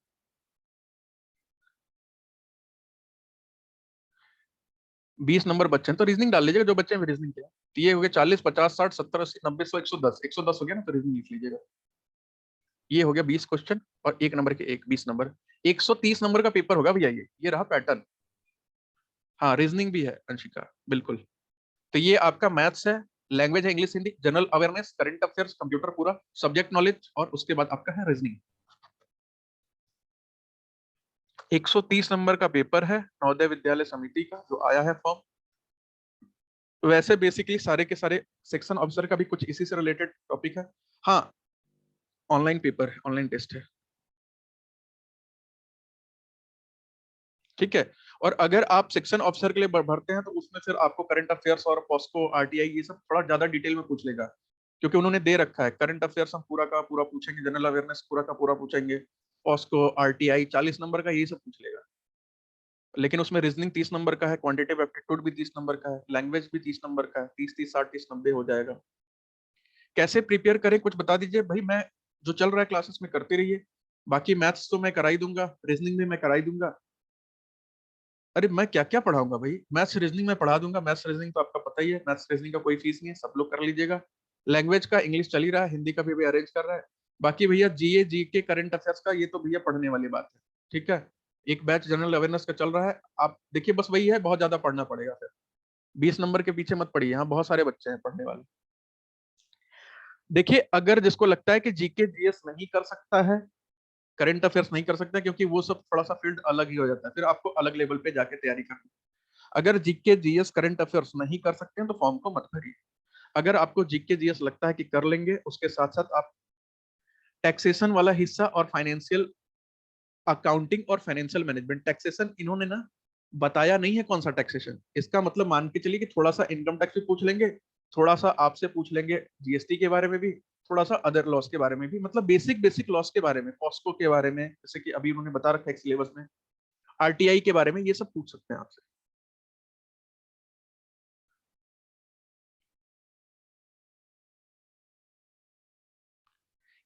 20 नंबर बच्चे हैं तो रीजनिंग डाल लीजिएगा, जो बच्चे हैं रीजनिंग के। तो ये हो गया 40 50 60 70 80 90 100 110, 110 हो गया ना, तो रीजनिंग लिख लीजिएगा। ये हो गया 20 क्वेश्चन, और 1 नंबर के एक, 20 नंबर, 130 नंबर का पेपर होगा भैया, ये रहा पैटर्न। हाँ रीजनिंग भी है अंशिका, बिल्कुल। तो ये आपका मैथ्स है, लैंग्वेज है English Hindi, general awareness, current affairs, computer पूरा, सब्जेक्ट नॉलेज, और उसके बाद आपका है रीजनिंग। 130 नंबर का पेपर है, नवोदय विद्यालय समिति का जो आया है फॉर्म। वैसे बेसिकली सारे के सारे सेक्शन ऑफिसर का भी कुछ इसी से रिलेटेड टॉपिक है। हाँ, ऑनलाइन पेपर है, ऑनलाइन टेस्ट है। ठीक है, और अगर आप सेक्शन ऑफिसर के लिए भरते हैं तो उसमें फिर आपको करंट अफेयर्स और पॉस्को आरटीआई ये सब थोड़ा ज्यादा डिटेल में पूछ लेगा, क्योंकि उन्होंने दे रखा है करंट अफेयर्स हम पूरा का पूरा पूछेंगे, जनरल अवेयरनेस पूरा का पूरा पूछेंगे, पॉस्को आरटीआई 40 नंबर का यही सब पूछ लेगा। लेकिन उसमें रीजनिंग 30 नंबर का है, क्वांटिटेटिव एप्टीट्यूड भी 30 नंबर का है, लैंग्वेज भी 30 नंबर का है, 30 30 60 30 90 हो जाएगा। कैसे प्रिपेयर करें कुछ बता दीजिए भाई। मैं जो चल रहा है क्लासेस में करते रहिए, बाकी मैथ्स तो मैं करा ही दूंगा, रीजनिंग भी मैं करा ही दूंगा। अरे मैं क्या क्या पढ़ाऊंगा भाई, मैथ्स रीजनिंग में पढ़ा दूंगा, मैथ्स रीजनिंग तो आपका पता ही है, मैथ्स रीजनिंग का कोई फीस नहीं है, सब लोग कर लीजिएगा। लैंग्वेज का इंग्लिश चल ही रहा है, हिंदी का भी अभी अरेंज कर रहा है। बाकी भैया जीए जी के करंट अफेयर्स का ये तो भैया पढ़ने वाली बात है, ठीक है। एक बैच जनरल अवेयरनेस का चल रहा है, आप देखिए बस वही है, बहुत ज्यादा पढ़ना पड़ेगा फिर। 20 नंबर के पीछे मत पड़िए, यहाँ बहुत सारे बच्चे हैं पढ़ने वाले। देखिए अगर जिसको लगता है कि जीके जीएस नहीं कर सकता है, करंट अफेयर्स नहीं कर सकता, क्योंकि वो सब थोड़ा सा फील्ड अलग ही हो जाता है, फिर आपको अलग लेवल पे जाके तैयारी करनी। अगर जीके जीएस करंट अफेयर्स नहीं कर सकते हैं तो फॉर्म को मत भरिए। अगर आपको जीके जीएस लगता है कि कर लेंगे, उसके साथ साथ आप टैक्सेशन वाला हिस्सा और फाइनेंशियल अकाउंटिंग और फाइनेंशियल मैनेजमेंट, टैक्सेशन इन्होंने ना बताया नहीं है कौन सा टैक्सेशन, इसका मतलब मान के चलिए कि थोड़ा सा इनकम टैक्स भी पूछ लेंगे, थोड़ा सा आपसे पूछ लेंगे जीएसटी के बारे में भी, थोड़ा सा अदर लॉस के बारे में भी, मतलब बेसिक बेसिक लॉस के बारे में, पॉस्को के बारे में, जैसे कि अभी उन्होंने बता रखा है सिलेबस में, आरटीआई के बारे में, ये सब पूछ सकते हैं आपसे।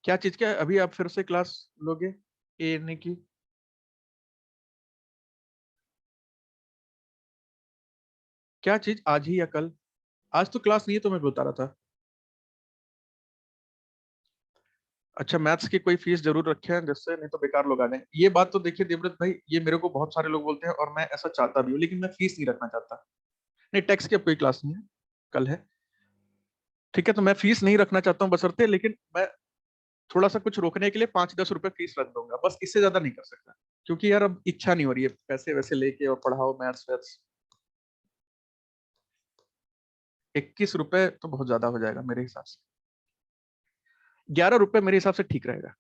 क्या चीज, क्या अभी आप फिर से क्लास लोगे ए ने की? क्या चीज, आज ही या कल? आज तो क्लास नहीं है, तो मैं बता रहा था। अच्छा मैथ्स की कोई फीस जरूर रखे हैं जिससे, नहीं तो बेकार लोग आ जाएंगे। ये बात तो देखिए देवव्रत भाई, ये मेरे को बहुत सारे लोग बोलते हैं और मैं ऐसा चाहता भी हूँ, लेकिन मैं फीस नहीं रखना चाहता। नहीं टैक्स की अब कोई क्लास नहीं है, कल है। ठीक है, तो मैं फीस नहीं रखना चाहता हूँ बशर्ते, लेकिन मैं थोड़ा सा कुछ रोकने के लिए 5-10 रुपए फीस रख दूंगा, बस इससे ज्यादा नहीं कर सकता। क्योंकि यार अब इच्छा नहीं हो रही है पैसे वैसे लेके और पढ़ाओ मैथ्स वैथ्स। 21 रुपए तो बहुत ज्यादा हो जाएगा मेरे हिसाब से। 11 रुपए मेरे हिसाब से ठीक रहेगा।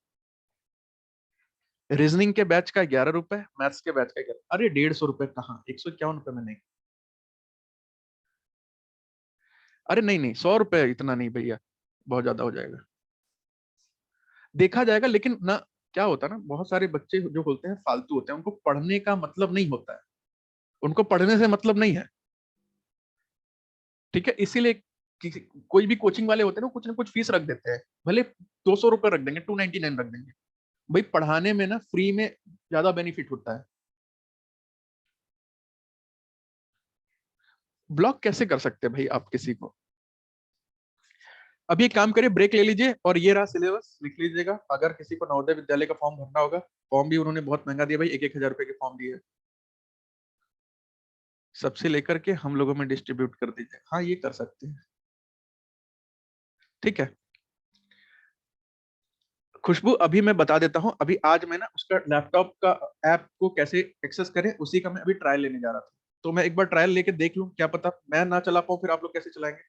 रीजनिंग के बैच का 11 रुपए, मैथ्स के बैच का 11। अरे 150 रुपए कहाँ, 151 रुपए में नहीं। अरे नहीं नहीं, 100 रुपए इतना नहीं भैया, बहुत ज्यादा हो जाएगा। देखा जाएगा, लेकिन ना क्या होता है ना, बहुत सारे बच्चे जो होते हैं फालतू होते हैं, उनको पढ़ने का मतलब नहीं होता है, उनको पढ़ने से मतलब नहीं है। ठीक है, इसीलिए कोई भी कोचिंग वाले होते हैं ना, कुछ ना कुछ फीस रख देते हैं, भले 200 रुपए रख देंगे, 299 रख देंगे। भाई पढ़ाने में ना फ्री में ज्यादा बेनिफिट होता है। ब्लॉक कैसे कर सकते हैं भाई आप किसी को? अभी एक काम करिए, ब्रेक ले लीजिए और ये रहा सिलेबस, लिख लीजिएगा। अगर किसी को नवोदय विद्यालय का फॉर्म भरना होगा, फॉर्म भी उन्होंने बहुत महंगा दिया भाई, 1-1 हजार रुपए के फॉर्म दिए, सबसे लेकर के हम लोगों में डिस्ट्रीब्यूट कर दीजिए। हाँ ये कर सकते हैं, ठीक है। खुशबू अभी मैं बता देता हूँ, अभी आज मैं ना उसका लैपटॉप का ऐप को कैसे एक्सेस करें उसी का मैं अभी ट्रायल लेने जा रहा था। तो मैं एक बार ट्रायल लेके देख लूं, क्या पता मैं ना चला पाऊँ, फिर आप लोग कैसे चलाएंगे।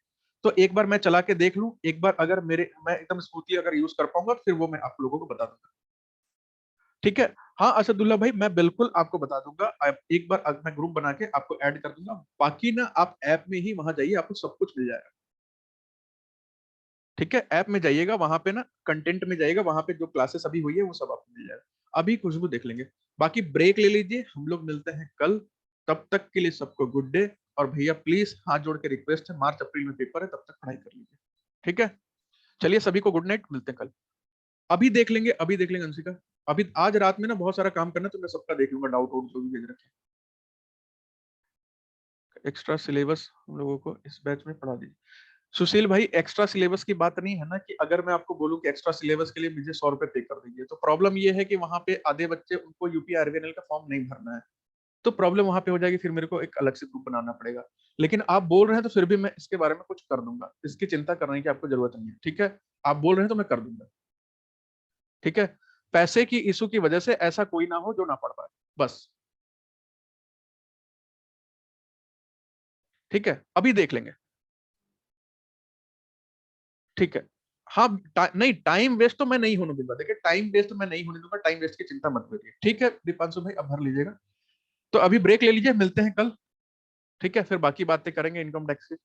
तो एक बार मैं चला के देख लूं, एक बार अगर मेरे मैं एकदम स्मूथली अगर यूज कर पाऊंगा, फिर वो मैं आप लोगों को बता दूंगा। ठीक है। हाँ असदुल्ला भाई, मैं बिल्कुल आपको बता दूंगा। आप एक बार मैं ग्रुप बना के आपको ऐड कर दूंगा, बाकी ना आप ऐप में ही वहां जाइए, आपको सब कुछ मिल जाएगा। ठीक है, ऐप में जाइएगा, वहां पे ना कंटेंट में जाइएगा, वहां पे जो क्लासेस अभी हुई है वो सब आपको मिल जाएगा। अभी खुशबू देख लेंगे, बाकी ब्रेक ले लीजिए, हम लोग मिलते हैं कल। तब तक के लिए सबको गुड डे। और भैया प्लीज हाथ जोड़ के रिक्वेस्ट है, मार्च अप्रैल में पेपर है, तब तक पढ़ाई कर लीजिए। ठीक है, चलिए सभी को गुड नाइट, मिलते हैं कल। अभी देख लेंगे, अभी देख लेंगे अंशिका। अभी आज रात में ना बहुत सारा काम करना, तो मैं सबका देख लूंगा, डाउट वाउट जो भी भेज रखे। एक्स्ट्रा सिलेबस हम लोगों को इस बैच में पढ़ा दीजिए। सुशील भाई एक्स्ट्रा सिलेबस की बात नहीं है ना, कि अगर मैं आपको बोलूं कि एक्स्ट्रा सिलेबस के लिए मुझे 100 रुपए पे कर दीजिए, तो प्रॉब्लम ये है कि वहां पे आधे बच्चे, उनको यूपी आरवीएनएल का फॉर्म नहीं भरना है, तो प्रॉब्लम वहां पे हो जाएगी, फिर मेरे को एक अलग से ग्रुप बनाना पड़ेगा। लेकिन आप बोल रहे हैं तो फिर भी मैं इसके बारे में कुछ कर दूंगा, इसकी चिंता करने की आपको जरूरत नहीं है, ठीक है। आप बोल रहे हैं तो मैं कर दूंगा, ठीक है। पैसे की इशू की वजह से ऐसा कोई ना हो जो ना पढ़ पाए, बस। ठीक है, अभी देख लेंगे। ठीक है। हाँ नहीं, टाइम वेस्ट तो मैं नहीं होने दूंगा, देखिए टाइम वेस्ट मैं नहीं होने दूंगा, टाइम वेस्ट की चिंता मत करिए, ठीक है दीपांशु भाई, अब भर लीजिएगा। तो अभी ब्रेक ले लीजिए, मिलते हैं कल, ठीक है, फिर बाकी बातें करेंगे इनकम टैक्स की।